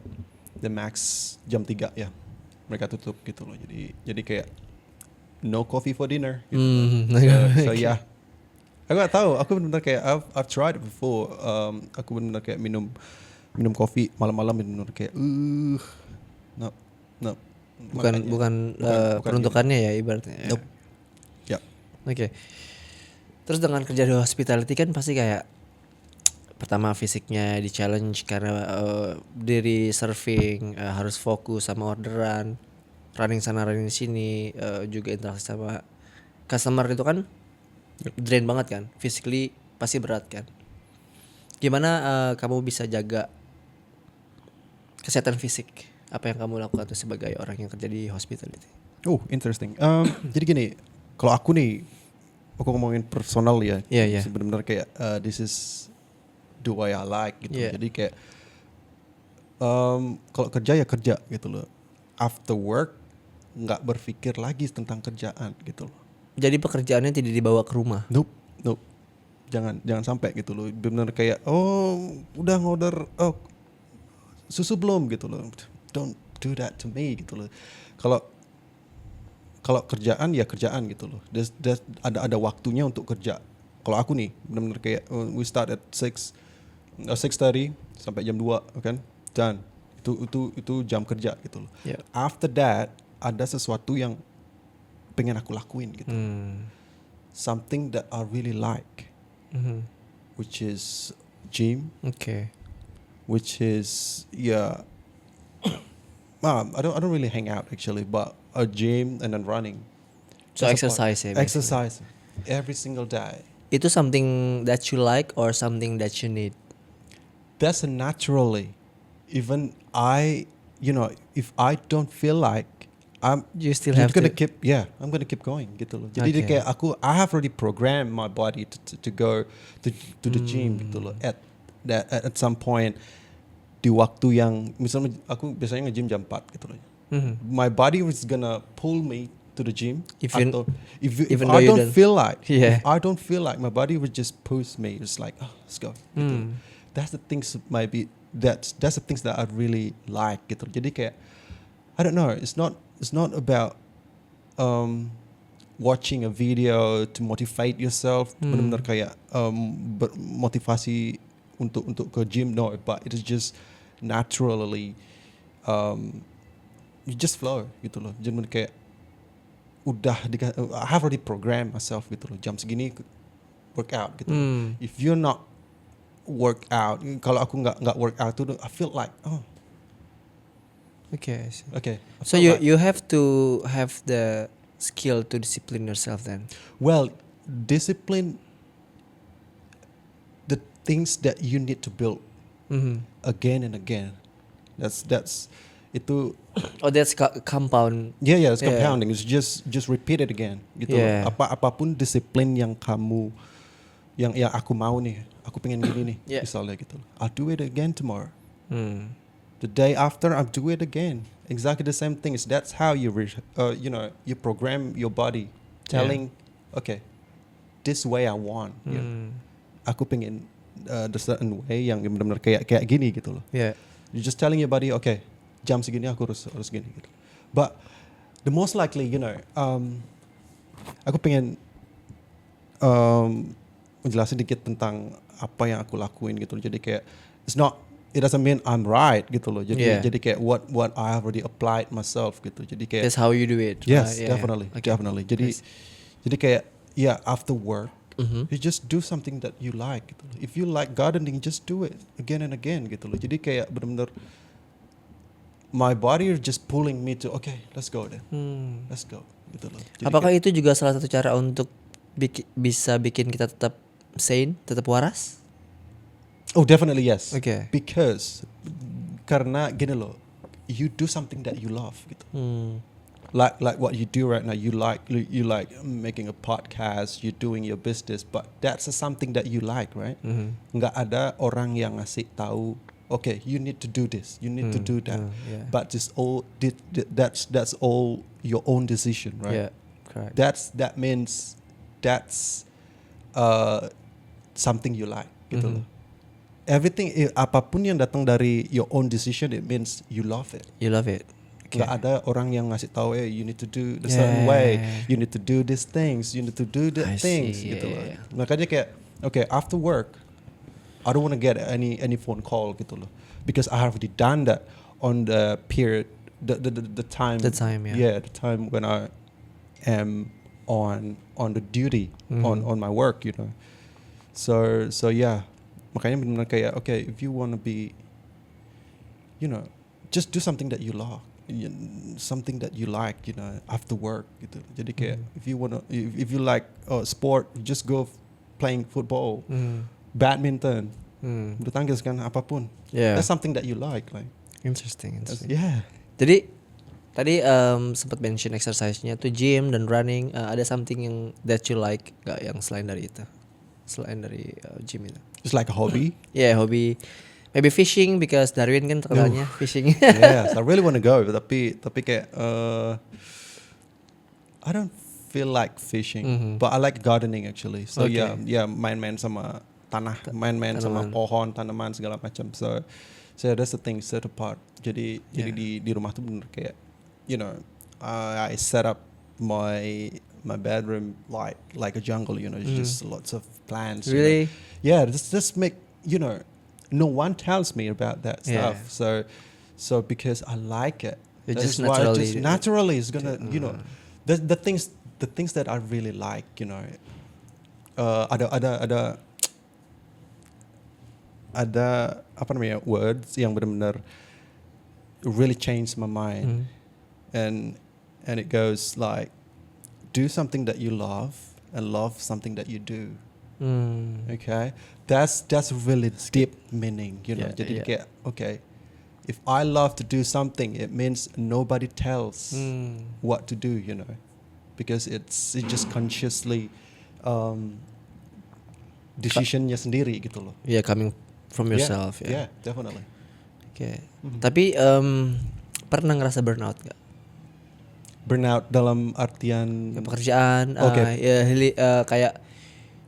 S1: the max jam 3 ya. Mereka tutup gitu loh. Jadi kayak no coffee for dinner gitu. So yeah. Aku gak tahu, aku benar-benar kayak I've tried it before. Aku benar-benar kayak minum kopi malam-malam benar-benar kayak no.
S2: Bukan peruntukannya ya ibaratnya.
S1: Nope. Ya.
S2: Oke. Terus dengan kerja di hospitality kan pasti kayak pertama fisiknya di challenge karena diri serving harus fokus sama orderan, running sana running sini, juga interaksi sama customer itu kan drain banget kan, physically pasti berat kan. Gimana kamu bisa jaga kesehatan fisik? Apa yang kamu lakukan tuh sebagai orang yang kerja di hospitality?
S1: Oh, interesting. Jadi gini, kalau aku ngomongin personal ya.
S2: Yeah.
S1: Benar-benar kayak this is the way I like gitu.
S2: Yeah.
S1: Jadi kayak kalau kerja ya kerja gitu loh. After work nggak berpikir lagi tentang kerjaan gitu loh.
S2: Jadi pekerjaannya tidak dibawa ke rumah.
S1: Nope. Jangan sampai gitu loh. Benar kayak udah ngorder susu belum gitu loh. Don't do that to me gitu loh. Kalau kerjaan ya kerjaan gitu loh. Ada waktunya untuk kerja. Kalau aku nih benar-benar kayak we start at 6:30 sampai jam 2 kan. Dan itu jam kerja gitu loh.
S2: Yeah.
S1: After that ada sesuatu yang pengen aku lakuin gitu. Something that I really like. Which is gym.
S2: Okay.
S1: Which is I don't really hang out actually, but a gym and then running.
S2: So
S1: That's a part.
S2: exercise ya. basically.
S1: Exercise every single day.
S2: Itu something that you like or something that you need?
S1: That's naturally. Even if I don't feel like
S2: You still have
S1: I'm
S2: to.
S1: gonna keep going gitu loh. Jadi dia
S2: Okay.
S1: kayak I have already programmed my body to go to the gym gitu loh. At some point di waktu yang misalnya aku biasanya nge-gym jam 4 gitu loh. My body was gonna pull me to the gym.
S2: If you-
S1: Atau if
S2: even
S1: I
S2: though you
S1: don't
S2: don't-
S1: feel like,
S2: Yeah.
S1: if I don't feel like, my body would just push me. It's like, let's go. Gitu. That's the things that's the things that I really like gitu. Jadi kayak I don't know. It's not about watching a video to motivate yourself. Benar-benar kayak motivasi untuk ke gym. No, but it is just naturally you just flow gitu loh. Jadi kayak I have already programmed myself gitu loh. Jam segini workout gitu. If you're not work out, kalau aku nggak work out tuh, I feel like
S2: Okay. I see.
S1: okay. I
S2: So
S1: feel like-
S2: you have to have the skill to discipline yourself then.
S1: well, discipline, the things that you need to build again and again. That's itu.
S2: Oh, that's compound.
S1: Yeah, it's
S2: Yeah.
S1: compounding. It's just repeat it again gitu
S2: Yeah.
S1: loh. Apapun disiplin yang kamu yang aku mau nih, aku pengen gini nih,
S2: Yeah.
S1: misalnya gitu loh. I'll do it again tomorrow.
S2: Hmm.
S1: The day after, I'll do it again. Exactly the same thing. That's how you you program your body, telling, okay, this way I want. Ya. Aku pengen the certain way yang benar-benar kayak gini gitu loh.
S2: Yeah.
S1: You're just telling your body, okay, jam segini aku harus gini gitu. But the most likely, aku pengen menjelasin dikit tentang apa yang aku lakuin gitu. Jadi kayak it doesn't mean I'm right gitu loh. Jadi kayak what I have already applied myself gitu. Jadi kayak
S2: That's how you do it.
S1: yes,
S2: right? Yeah.
S1: definitely,
S2: Okay.
S1: definitely. Jadi kayak after work, you just do something that you like gitu loh. If you like gardening, just do it again and again gitu loh. Jadi kayak benar-benar my body is just pulling me to okay, let's go then. Let's go gitu loh. Jadi
S2: Apakah itu juga salah satu cara untuk bisa bikin kita tetap sane, tetap waras?
S1: oh, definitely yes.
S2: Okay.
S1: Because karena gini loh, you do something that you love gitu. Like what you do right now, you like making a podcast, you're doing your business, but that's something that you like, right? Nggak ada orang yang ngasih tahu, okay, you need to do this, you need to do that,
S2: yeah.
S1: but that's all your own decision, right?
S2: Yeah, correct.
S1: That means that's something you like, gitu loh. Everything, apapun yang datang dari your own decision, it means you love it.
S2: You love it.
S1: Nggak ada orang yang ngasih tahu, you need to do the certain way, you need to do these things, you need to do the
S2: I
S1: things,
S2: see,
S1: gitu loh.
S2: yeah.
S1: Makanya kayak, okay, after work, I don't want to get any phone call gitu loh, because I have already done that on the period, the time.
S2: The time, yeah.
S1: Yeah, the time when I am on the duty on my work, you know. So yeah, makanya benar-benar kayak, okay, if you want to be, just do something that you love. Something that you like, after work gitu. Jadi kayak if you like sport, just go playing football, badminton, bulu tangkis kan, apapun.
S2: Yeah.
S1: That's something that you like.
S2: Interesting.
S1: Yeah.
S2: Jadi tadi sempat mention exercise-nya tuh gym dan running. Ada something yang that you like nggak yang selain dari itu? Selain dari gym itu?
S1: It's like a hobby.
S2: Yeah, hobi. Maybe fishing because Darwin kan terkenalnya fishing.
S1: Yes, I really want to go, tapi kayak I don't feel like fishing, but I like gardening actually. So
S2: Okay.
S1: yeah, main-main sama tanah, main-main sama pohon, tanaman segala macam. So So that's the thing, set apart. Jadi di rumah tuh bener kayak, you know, I set up my bedroom like a jungle, you know, just lots of plants.
S2: Really?
S1: You know? Yeah, just make, you know, no one tells me about that stuff. So because I like it,
S2: It
S1: that
S2: just
S1: is why it
S2: naturally-
S1: just naturally is gonna, you know, the things that I really like, you know, ada apa namanya, words yang benar-benar really change my mind, and it goes like, do something that you love and love something that you do. Okay, that's really deep meaning, you know.
S2: Yeah,
S1: Jadi
S2: yeah.
S1: kayak, okay, if I love to do something, it means nobody tells what to do, you know, because it just consciously decisionnya sendiri gitu loh.
S2: Yeah, coming from yourself.
S1: Yeah, definitely.
S2: Oke. Tapi pernah ngerasa burnout gak?
S1: Burnout dalam artian
S2: Pekerjaan,
S1: Okay.
S2: kayak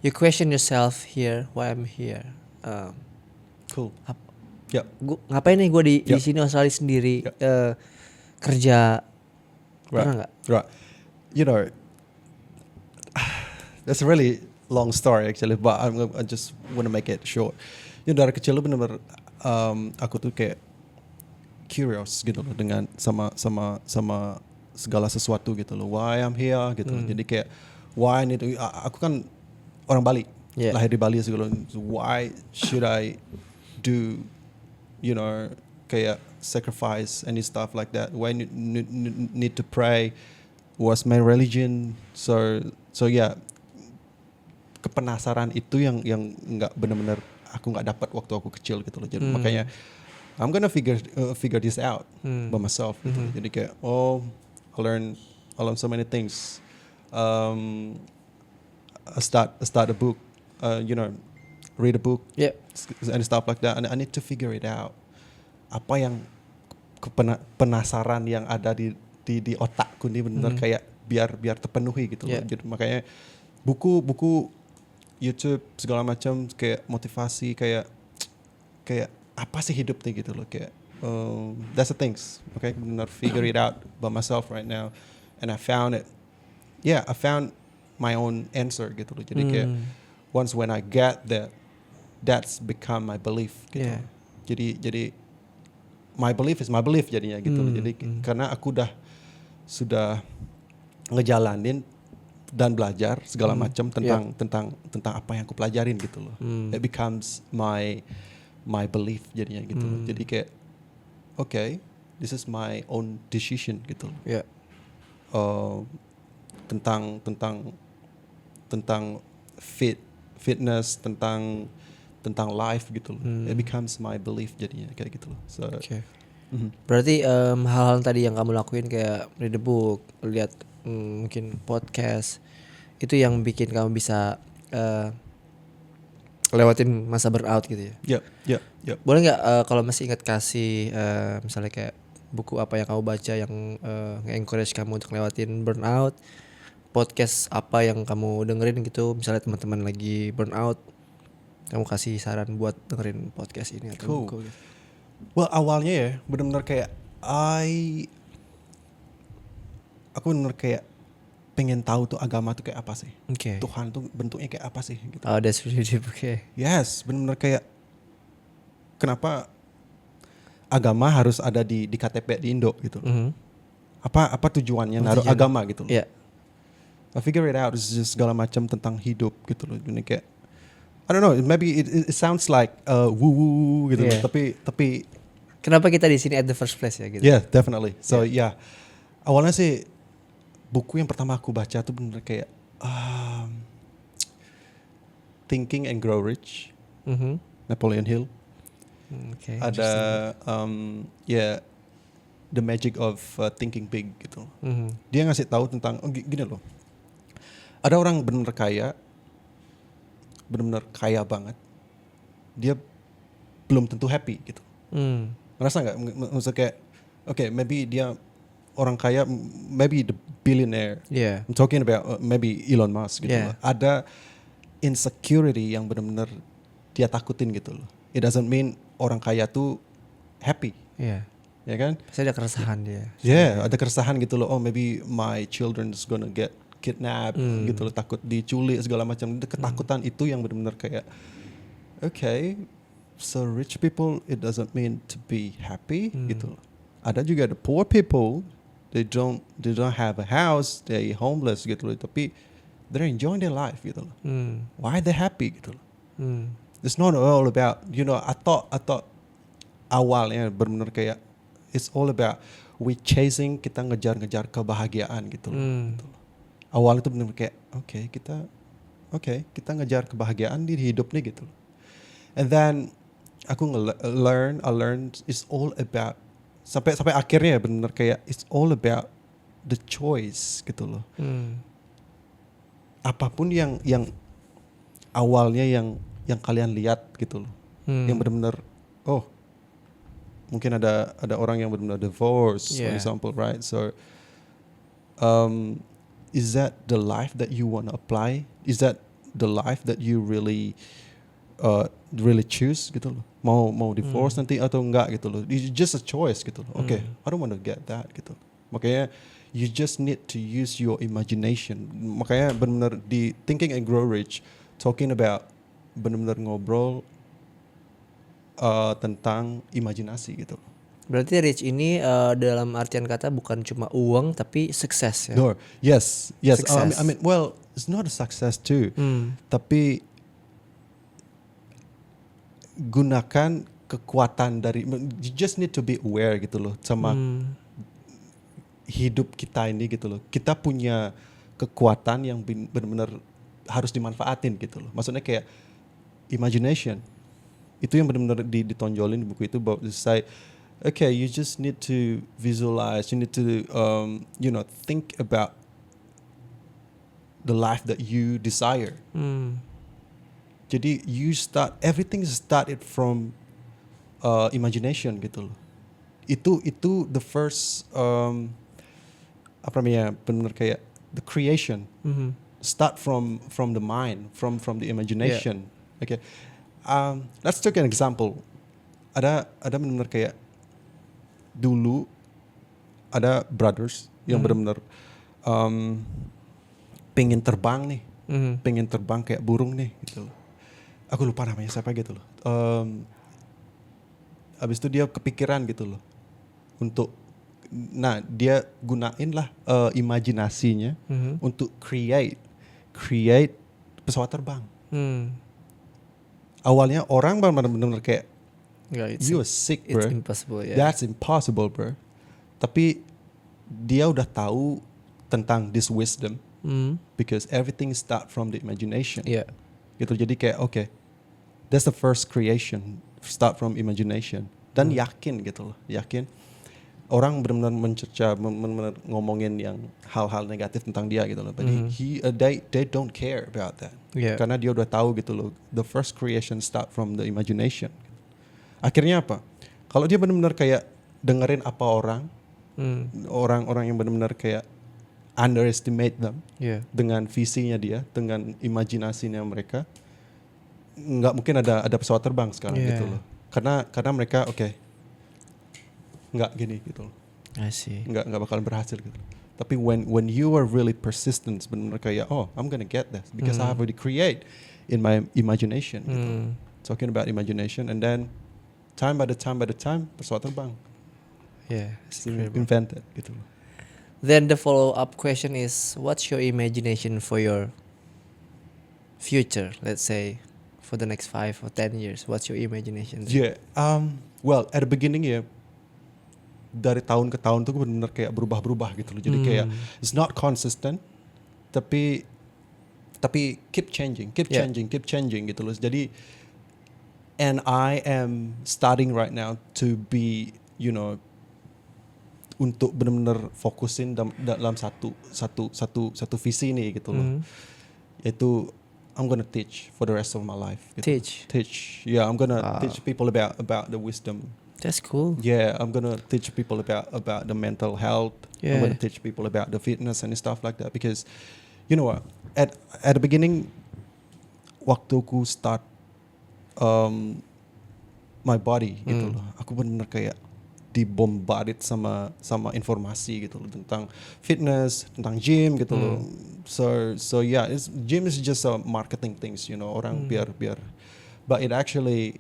S2: you question yourself here, why I'm here.
S1: cool. Yeah.
S2: Ngapain nih gue di
S1: Yep.
S2: sini Australia sendiri,
S1: Yep.
S2: kerja.
S1: Right.
S2: Pernah nggak?
S1: Right. You know, that's a really long story actually, but I just want to make it short. You know, dari kecil benar-benar aku tuh kayak curious gitu loh dengan sama segala sesuatu gitu loh. Why I'm here gitu loh. Jadi kayak why I need to, aku kan orang Bali.
S2: Yeah.
S1: Lahir di Bali segala. So why should I do, you know, kayak sacrifice any stuff like that? Why need to pray? What's my religion? So yeah, kepenasaran itu yang nggak benar-benar aku nggak dapat waktu aku kecil gitu loh. Jadi makanya I'm gonna figure this out by myself gitu. Jadi kayak I learn so many things. I start a book, you know, read a book, and stuff like that, and I need to figure it out. Apa yang penasaran yang ada di otakku ini benar kayak biar terpenuhi gitu loh. Jadi makanya buku YouTube segala macam kayak motivasi, kayak apa sih hidup nih gitu loh, kayak that's the things. Okay, benar figure it out by myself right now, and I found it. Yeah, I found my own answer gitu loh. Jadi kayak once when I get that, that's become my belief gitu.
S2: Yeah.
S1: Jadi my belief is my belief jadinya gitu loh. Jadi karena aku sudah ngejalanin dan belajar segala macam tentang apa yang aku pelajarin gitu loh. It becomes my belief jadinya gitu loh. Jadi kayak okay, this is my own decision gitu loh.
S2: Yeah.
S1: Tentang fitness, tentang life gitu loh. It becomes my belief jadinya kayak gitu loh. So
S2: Berarti hal-hal tadi yang kamu lakuin kayak read the book, lihat mungkin podcast, itu yang bikin kamu bisa lewatin masa burnout gitu ya?
S1: Yep.
S2: Boleh nggak kalau masih ingat kasih misalnya kayak buku apa yang kamu baca yang nge-encourage kamu untuk lewatin burnout, podcast apa yang kamu dengerin gitu, misalnya teman-teman lagi burnout, kamu kasih saran buat dengerin podcast ini atau
S1: Cool.
S2: buku gitu.
S1: Well, awalnya ya benar-benar kayak aku benar kayak pengen tahu tuh agama tuh kayak apa sih,
S2: Okay.
S1: Tuhan tuh bentuknya kayak apa sih gitu.
S2: Oh, that's really deep. Okay.
S1: Yes, benar-benar kayak kenapa agama harus ada di KTP di Indo gitu. Apa tujuannya naruh agama gitu loh.
S2: Yeah.
S1: I figure it out, it's just segala macam tentang hidup gitu loh. Ini kayak I don't know, maybe it sounds like woo gitu loh, tapi
S2: Kenapa kita di sini at the first place ya gitu?
S1: yeah, definitely. So yeah, awalnya sih buku yang pertama aku baca tuh bener kayak Thinking and Grow Rich, Napoleon Hill.
S2: Okay.
S1: Ada The Magic of Thinking Big gitu. Dia ngasih tahu tentang gini loh. Ada orang bener kaya banget. Dia belum tentu happy gitu. Ngerasa nggak? Maksudnya kayak okay, maybe dia orang kaya, maybe the billionaire.
S2: Yeah.
S1: I'm talking about maybe Elon Musk gitu loh. Ada insecurity yang benar-benar dia takutin gitu loh. It doesn't mean orang kaya tuh happy,
S2: Iya.
S1: ya kan?
S2: Pasti ada keresahan dia.
S1: Yeah, ada keresahan gitu loh. Oh, maybe my children's gonna get kidnapped gitu loh, takut diculik segala macam. Ketakutan itu yang benar-benar kayak, okay, so rich people it doesn't mean to be happy gitu loh. Ada juga the poor people, they don't have a house, they homeless gitu loh, tapi they're enjoying their life gitu loh. Why they happy gitu loh. It's not all about, I thought awalnya benar-benar kayak it's all about we chasing, kita ngejar-ngejar kebahagiaan gitu loh. Gitu loh. Awal itu benar-benar kayak kita ngejar kebahagiaan di hidup nih gitu loh. And then aku I learn it's all about sampai akhirnya benar-benar kayak it's all about the choice gitu loh. Apapun yang awalnya yang kalian lihat gitu loh. Yang benar-benar mungkin ada orang yang benar-benar divorce, for example, right? So is that the life that you want to apply? Is that the life that you really choose gitu loh? Mau divorce nanti atau enggak gitu loh? It's just a choice gitu loh. Okay, I don't want to get that gitu. Makanya you just need to use your imagination. Makanya benar-benar di Thinking and Grow Rich talking about benar-benar ngobrol tentang imajinasi gitu.
S2: Berarti rich ini dalam artian kata bukan cuma uang tapi sukses ya.
S1: Yes.
S2: Success.
S1: I mean, well, it's not a success too. Tapi gunakan kekuatan dari, you just need to be aware gitu loh sama hidup kita ini gitu loh. Kita punya kekuatan yang benar-benar harus dimanfaatin gitu loh. Maksudnya kayak imagination. Itu yang benar-benar ditonjolin di buku itu, bahwa say, okay, you just need to visualize, you need to think about the life that you desire. Jadi everything started from imagination gitu loh. Itu the first apa namanya, benar kayak the creation. Start from the mind, from the imagination. Okay. Let's take an example. Ada benar-benar kayak dulu ada brothers yang benar-benar pengen terbang nih, pengen terbang kayak burung nih gitu loh. Aku lupa namanya siapa gitu loh. Abis itu dia kepikiran gitu loh untuk, dia gunain lah imajinasinya untuk create pesawat terbang. Awalnya orang benar-benar kayak, you are sick bro,
S2: it's impossible, yeah.
S1: That's impossible bro. Tapi dia udah tahu tentang this wisdom, because everything start from the imagination. Gitu, jadi kayak okay, that's the first creation, start from imagination. Dan yakin gitu loh, yakin orang benar-benar mencerca, benar-benar ngomongin yang hal-hal negatif tentang dia gitu loh. But they don't care about that. Karena dia udah tahu gitu loh, the first creation start from the imagination. Akhirnya apa? Kalau dia benar-benar kayak dengerin apa orang-orang yang benar-benar kayak underestimate them, dengan visinya dia, dengan imajinasinya mereka, nggak mungkin ada pesawat terbang sekarang gitu loh. Karena mereka nggak gini gitu loh.
S2: I see.
S1: Nggak bakal berhasil gitu. Tapi when you are really persistent, benar-benar kayak I'm gonna get this because I have already create in my imagination gitu. Talking about imagination, and then time by the time pesawat terbang. Invented gitu.
S2: Then the follow-up question is, what's your imagination for your future? Let's say for the next 5 or 10 years, what's your imagination?
S1: Well, at the beginning dari tahun ke tahun tuh benar-benar kayak berubah-berubah gitu loh. Jadi kayak it's not consistent, tapi keep changing gitu loh. Jadi and I am starting right now to be, untuk benar-benar fokusin dalam satu visi nih gitu loh. Yaitu I'm gonna teach for the rest of my life. Gitu. Teach. Yeah, I'm gonna teach people about the wisdom.
S2: That's cool.
S1: Yeah, I'm gonna teach people about the mental health. I'm gonna teach people about the fitness and stuff like that, because you know what? At the beginning, waktu ku start my body gitu loh. Aku benar-benar kayak dibombarded sama informasi gitu loh tentang fitness, tentang gym gitu loh. So yeah, gym is just a marketing things, you know, orang biar but it actually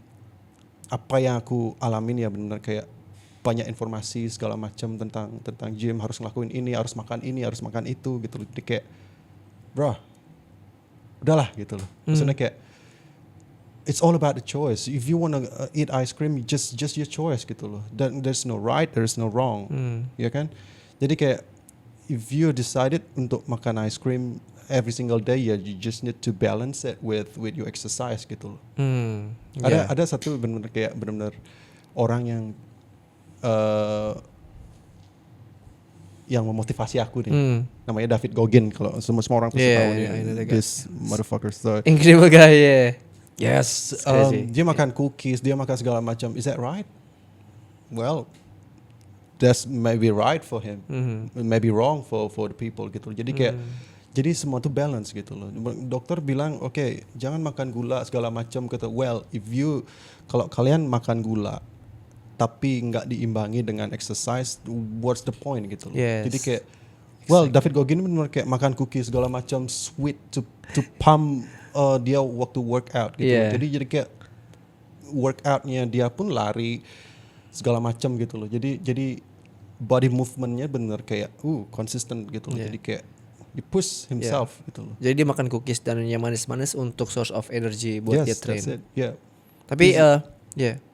S1: apa yang aku alamin ya benar kayak banyak informasi segala macam tentang gym, harus ngelakuin ini, harus makan itu gitu loh. Jadi kayak bro, udahlah gitu loh. Maksudnya kayak it's all about the choice. If you want to eat ice cream, just your choice gitu loh. Dan there's no right, there's no wrong. Ya kan? Jadi kayak if you decided untuk makan ice cream every single day, ya you just need to balance it with your exercise gitu loh. Ada satu benar-benar orang yang memotivasi aku nih. Namanya David Goggin, kalau semua orang pasti tahu nih. This motherfucker. So,
S2: incredible guy, yeah.
S1: Yes, dia makan cookies, dia makan segala macam. Is that right? Well, that's maybe right for him, maybe wrong for the people gitu. Jadi kayak, jadi semua tuh balance gitu loh. Dokter bilang, okay, jangan makan gula segala macam. Kata, well, kalau kalian makan gula, tapi nggak diimbangi dengan exercise, what's the point gitu loh.
S2: Yes.
S1: Jadi kayak, well, David Goggin benar kayak makan cookies segala macam, sweet to pump. Dia waktu workout gitu. Jadi kayak workoutnya dia pun lari segala macam gitu loh. Jadi body movementnya bener kayak consistent gitu loh. Jadi kayak he push himself gitu loh.
S2: Jadi dia makan cookies dan yang manis-manis untuk source of energy buat dia train.
S1: That's it. Yeah.
S2: Tapi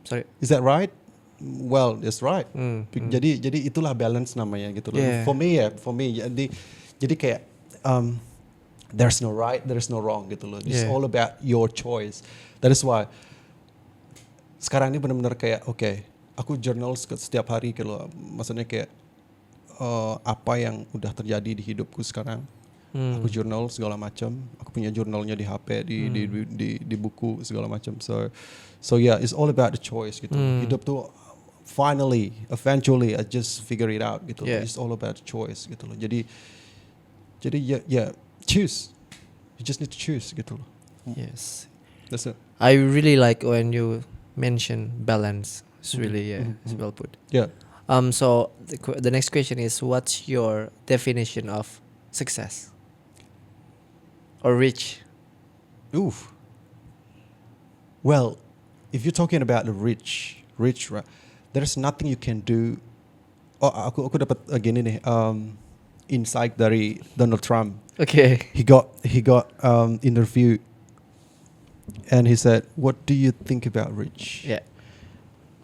S2: sorry.
S1: Is that right? Well, that's right. Jadi itulah balance namanya gitu loh. For me. Jadi kayak there's no right, there's no wrong gitu loh. It's all about your choice. That is why sekarang ini benar-benar kayak aku journal setiap hari gitu loh. Maksudnya kayak apa yang udah terjadi di hidupku sekarang. Aku journal segala macam. Aku punya jurnalnya di HP, di buku segala macam. So yeah, it's all about the choice gitu. Hidup tuh eventually I just figure it out gitu loh. It's all about the choice gitu loh. Jadi ya choose. You just need to choose gitu loh.
S2: Yes.
S1: That's it.
S2: I really like when you mention balance. It's really it's well put.
S1: Yeah.
S2: So the next question is, what's your definition of success or rich?
S1: Oof. Well, if you're talking about the rich, right? There's nothing you can do. Oh, aku dapat gini nih. Insight dari Donald Trump.
S2: Okay.
S1: He got interviewed, and he said, "What do you think about rich?"
S2: Yeah.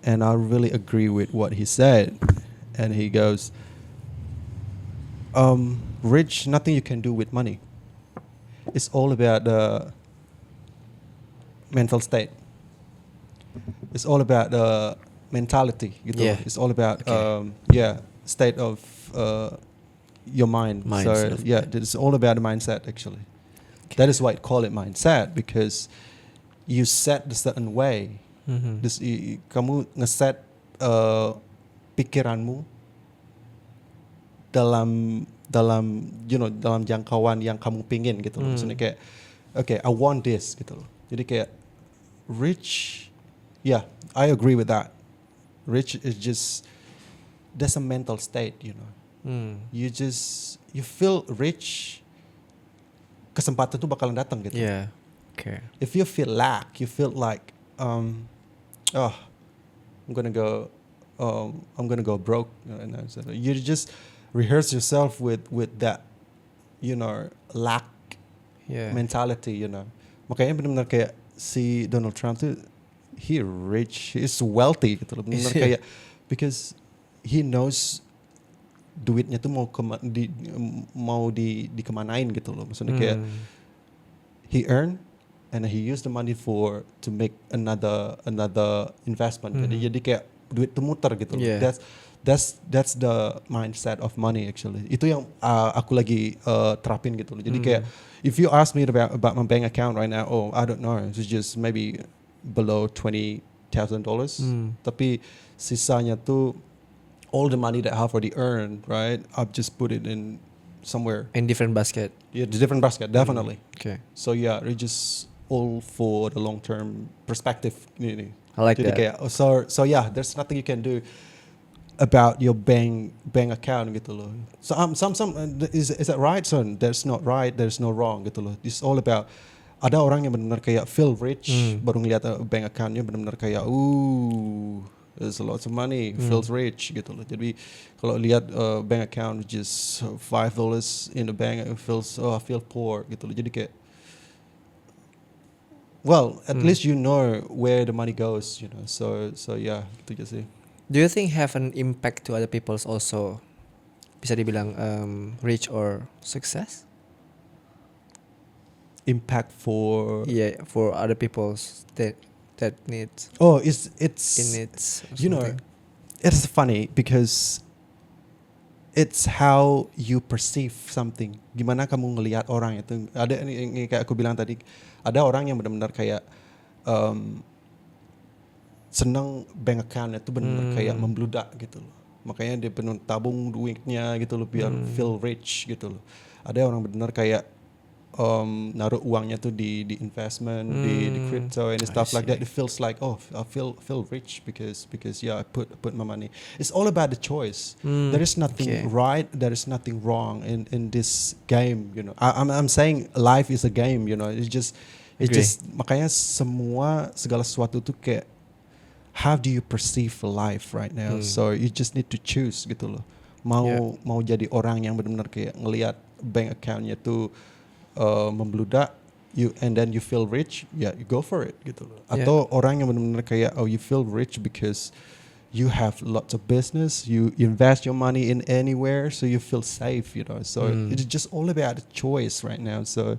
S1: And I really agree with what he said. And he goes, "Rich, nothing you can do with money. It's all about the mental state. It's all about the mentality. Gitu.
S2: Yeah.
S1: It's all about state of your mind.
S2: Mindset.
S1: So yeah, it's all about the mindset actually. That is why I call it mindset, because you set the certain way. Kamu ngeset pikiranmu dalam jangkauan yang kamu pingin gitu loh. Maksudnya kayak I want this gitu loh. Jadi kayak rich, I agree with that. Rich is just, that's a mental state, you know. You feel rich, kesempatan tuh bakalan datang gitu.
S2: Yeah. Okay.
S1: If you feel lack, you feel like I'm gonna go broke. You just rehearse yourself with that, you know, lack mentality, you know. Makanya benar-benar kayak si Donald Trump tuh, he rich, he's wealthy gitu loh. Benar kayak because he knows duitnya tuh mau dikemanain gitu loh. Maksudnya kayak he earn and he use the money to make another investment. Jadi kayak duit tuh muter gitu loh. That's the mindset of money actually. Itu yang aku lagi terapin gitu loh. Jadi kayak if you ask me about my bank account right now, I don't know. It's just maybe below $20,000. Tapi sisanya tuh all the money that I have already earned, right? I've just put it in somewhere.
S2: In different basket.
S1: Yeah, the different basket, definitely.
S2: Okay.
S1: So yeah, it's just all for the long-term perspective.
S2: I like
S1: Jadi
S2: that.
S1: kayak so yeah, there's nothing you can do about your bank account gitu loh. So is that right? So there's not right, there's no wrong gitu loh. It's all about ada orang yang benar-benar kayak feel rich baru ngeliat bank accountnya benar-benar kayak there's a lot of money, feels rich gitu loh. Jadi kalau lihat bank account just $5 in the bank, it feels I feel poor gitu loh. Jadi kayak well, at least you know where the money goes, you know. So yeah, gitu aja sih.
S2: Do you think have an impact to other people's also? Bisa dibilang rich or success?
S1: Impact for
S2: Yeah, for other people's that needs
S1: it's
S2: in needs. Or
S1: you know,
S2: something.
S1: it's funny because it's how you perceive something. Gimana kamu ngelihat orang itu. Ada ini kayak aku bilang tadi, ada orang yang benar-benar kayak senang bank account itu benar-benar kayak membludak gitu loh. Makanya dia penuh tabung duitnya gitu loh biar feel rich gitu loh. Ada orang benar kayak naruh uangnya tuh di investment, di crypto and stuff like that. It feels like I feel rich because yeah, I put my money. It's all about the choice. There is nothing right, there is nothing wrong in this game, you know. I'm saying life is a game, you know. It's just makanya segala sesuatu tuh kayak how do you perceive life right now? So you just need to choose gitu loh. Mau jadi orang yang benar-benar kayak ngelihat bank accountnya tuh membludak, and then you feel rich, yeah, you go for it gitu loh. Atau orang yang benar-benar kayak you feel rich because you have lots of business, you invest your money in anywhere, so you feel safe, you know. So it's just all about the choice right now. So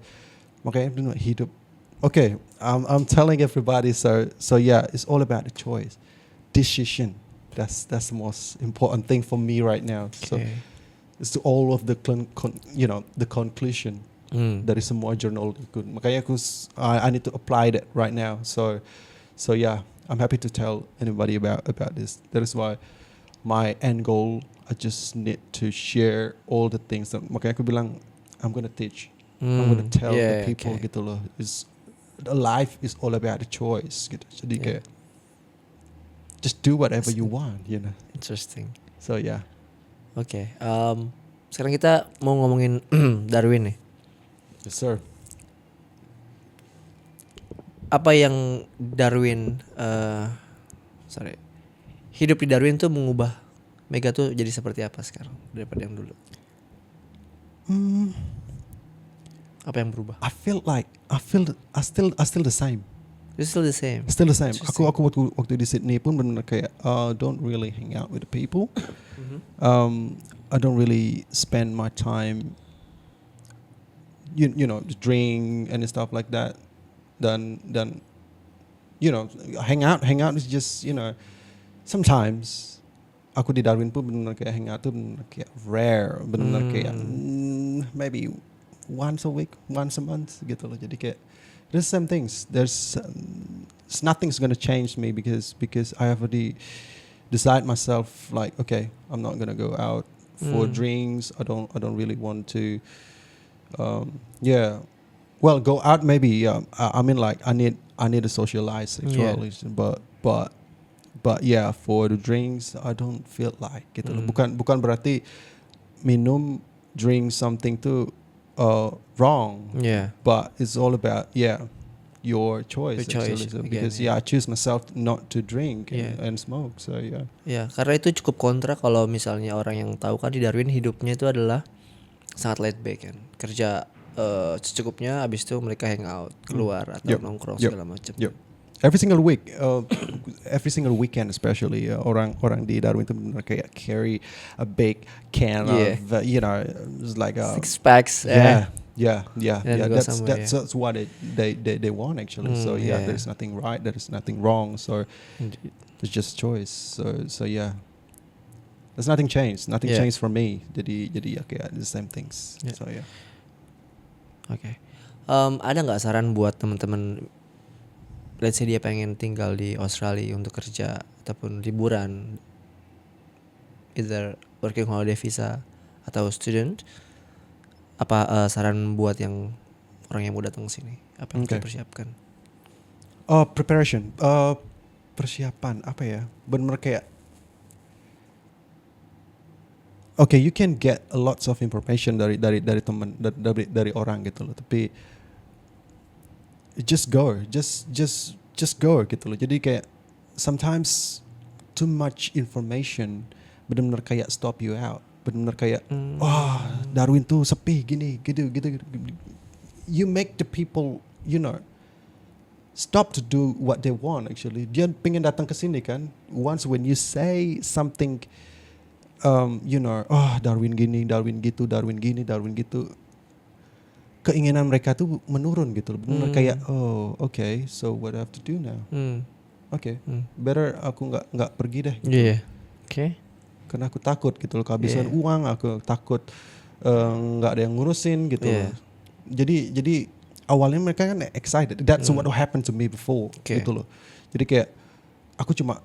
S1: makanya hidup. Okay, I'm telling everybody. So yeah, it's all about the choice, decision. That's the most important thing for me right now. So it's all of the the conclusion dari semua journal itu. Makanya I need to apply that right now. So yeah, I'm happy to tell anybody about this. That is why my end goal, I just need to share all the things. Makanya aku bilang I'm gonna teach. I'm gonna tell the people gitu loh. Life is all about the choice gitu. Jadi kayak just do whatever you want, you know.
S2: Interesting.
S1: So yeah.
S2: Oke. Sekarang kita mau ngomongin Darwin nih.
S1: Yes sir.
S2: Apa yang Darwin hidup di Darwin tuh mengubah Mega tuh jadi seperti apa sekarang daripada yang dulu? Apa yang berubah?
S1: I still the same.
S2: It's still the same.
S1: Still the same. Aku waktu di Sydney pun benar kayak don't really hang out with the people. I don't really spend my time you know drink and stuff like that. Then you know hang out is just you know sometimes aku di Darwin pun benar kayak hang out tuh benar kayak rare, benar kayak maybe once a week, once a month gitu loh. Jadi kayak there's some things. Nothing's gonna change me because I have already decide myself like okay, I'm not gonna go out for drinks. I don't really want to. Well, go out maybe. I mean like I need to socialize sexually, but yeah, for the drinks I don't feel like gitu loh. Bukan berarti minum drink something too wrong.
S2: Yeah.
S1: But it's all about your choice actually. So,
S2: again,
S1: because I choose myself not to drink and smoke. So yeah.
S2: Ya, karena itu cukup kontra kalau misalnya orang yang tahu kan di Darwin hidupnya itu adalah sangat laid back kan. Kerja secukupnya, habis itu mereka hang out, keluar atau nongkrong segala macam.
S1: Every single week, every single weekend especially, orang di Darwin itu benar kayak carry a big can of you know, it's like
S2: 6 packs.
S1: Yeah. That's what they want actually. So there's nothing right, there's nothing wrong. So it's just choice. So yeah, there's nothing changed. Nothing changed for me. Jadi kayak the same things. So yeah.
S2: Oke. Ada nggak saran buat teman-teman? Let's say dia pengen tinggal di Australia untuk kerja ataupun liburan, either working holiday visa atau student. Apa saran buat yang orang yang mau datang ke sini? Apa yang kita persiapkan?
S1: Preparation. persiapan apa ya? Benar kayak okay, you can get a lots of information dari teman dari orang gitu loh. Tapi just go, just go gitu loh. Jadi kayak sometimes too much information benar-benar kayak stop you out. Benar-benar kayak Darwin tuh sepi gini gitu. You make the people, you know, stop to do what they want actually. Dia pengen datang ke sini kan. Once when you say something you know, Darwin gini, Darwin gitu, Darwin gini, Darwin gitu, keinginan mereka tuh menurun gitu loh. Benar kayak okay, so what I have to do now? Okay, better aku nggak pergi deh. Gitu.
S2: Iya. Oke.
S1: Karena aku takut gitu loh, kehabisan uang, aku takut nggak ada yang ngurusin gitu loh. Jadi awalnya mereka kan excited. That's what happened to me before gitu loh. Jadi kayak aku cuma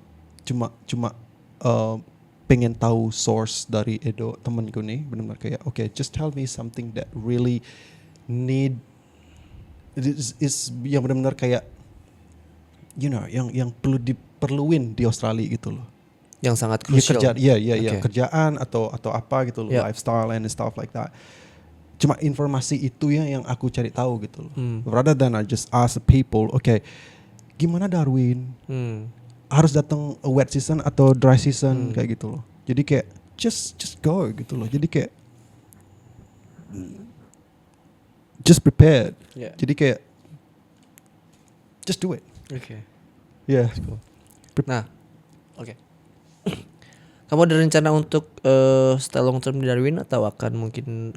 S1: pengen tahu source dari Edo temanku nih, benar-benar kayak okay, just tell me something that really need is yang benar-benar kayak you know yang diperluin di Australia gitu loh.
S2: Yang sangat crucial.
S1: Kerjaan atau apa gitu loh, lifestyle and stuff like that. Cuma informasi itu yang aku cari tahu gitu loh. Rather than I just ask the people, okay, gimana Darwin? Harus datang wet season atau dry season kayak gitu loh. Jadi kayak just go gitu loh. Jadi kayak just prepared. Jadi kayak just do it.
S2: Okay.
S1: Yeah.
S2: Nah, okay. Kamu ada rencana untuk stay long term di Darwin atau akan mungkin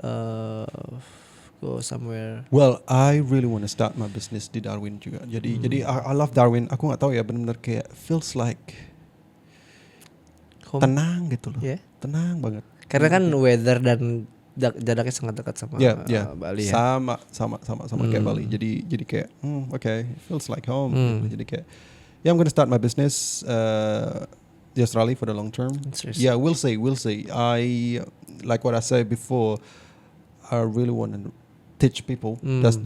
S2: go somewhere?
S1: Well, I really want to start my business di Darwin juga. Jadi I love Darwin. Aku nggak tahu ya, benar-benar kayak feels like
S2: home.
S1: Tenang gitu loh.
S2: Yeah.
S1: Tenang banget.
S2: Karena kan weather dan jaraknya sangat dekat sama Bali ya.
S1: Sama kayak Bali. Jadi kayak okay, feels like home. Gitu. Jadi kayak I'm gonna start my business di Australia for the long term. Yeah, we'll see. I like what I said before. I really want to teach people. That's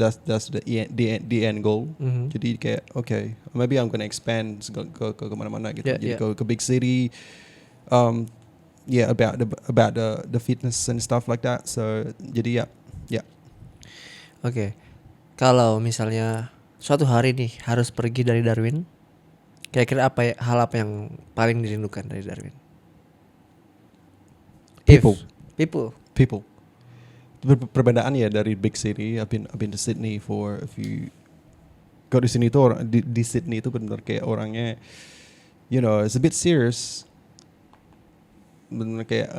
S1: the end goal. Jadi kayak okay, maybe I'm gonna expand ke kemana-mana gitu. Jadi ke big city. About the fitness and stuff like that. So jadi ya.
S2: Oke. Kalau misalnya suatu hari nih harus pergi dari Darwin, kira-kira hal apa yang paling dirindukan dari Darwin? People.
S1: Perbedaan ya dari big city. I've been to Sydney for a few. Kalau di sini tuh di Sydney itu benar kayak orangnya, you know, it's a bit serious. Benar kayak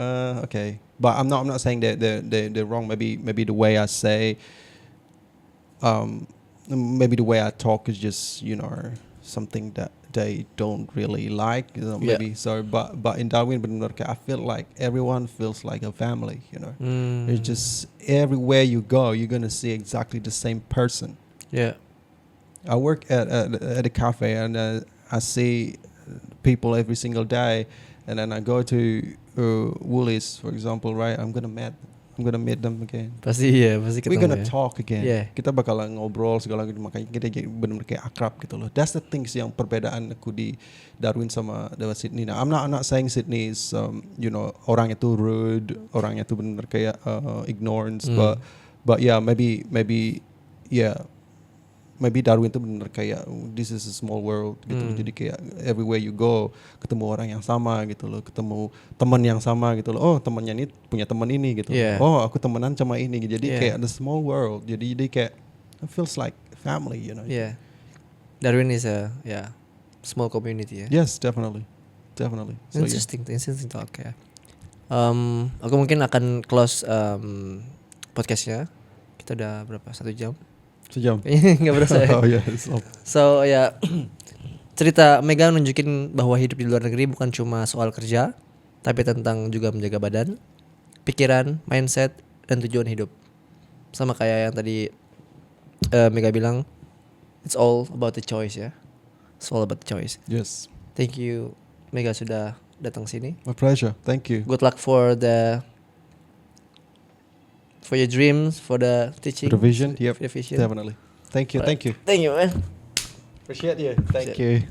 S1: okay. But I'm not saying that they're wrong. Maybe the way I say, maybe the way I talk is just, you know, something that they don't really like, you know, maybe. So but in Darwin benar kayak I feel like everyone feels like a family, you know. It's just everywhere you go you're gonna see exactly the same person.
S2: Yeah.
S1: I work at a cafe and I see people every single day, and then I go to Woolies, for example, right? I'm gonna meet them again.
S2: Pasti ketemu.
S1: We're gonna talk again.
S2: Yeah.
S1: Kita bakalan ngobrol segala gitu, makanya kita jadi benar-benar kayak akrab gitu loh. That's the things yang perbedaan aku di Darwin sama Sydney. Nah, I'm not saying Sydney is you know, orang itu rude, orang itu benar kayak ignorance, but yeah, maybe Darwin itu benar kayak this is a small world gitu loh. Jadi kayak everywhere you go ketemu orang yang sama gitu loh, ketemu teman yang sama gitu loh. Oh, temannya ini punya teman ini gitu. Oh, aku temenan sama ini. Jadi kayak the small world. Jadi kayak it feels like family, you know.
S2: Yeah. Darwin is a small community ya.
S1: Yes, definitely. So,
S2: interesting talk ya. Aku mungkin akan close podcastnya. Kita udah berapa? 1 jam?
S1: Sejam.
S2: Nggak berasa ya.
S1: Oh yeah.
S2: So ya, cerita Mega nunjukin bahwa hidup di luar negeri bukan cuma soal kerja, tapi tentang juga menjaga badan, pikiran, mindset, dan tujuan hidup. Sama kayak yang tadi Mega bilang, it's all about the choice ya. It's all about the choice.
S1: Yes.
S2: Thank you Mega sudah datang sini.
S1: My pleasure. Thank you.
S2: Good luck for your dreams, for the teaching,
S1: for the vision.
S2: For the vision.
S1: Definitely. Thank you.
S2: Thank you, man.
S1: Appreciate you. Thank you.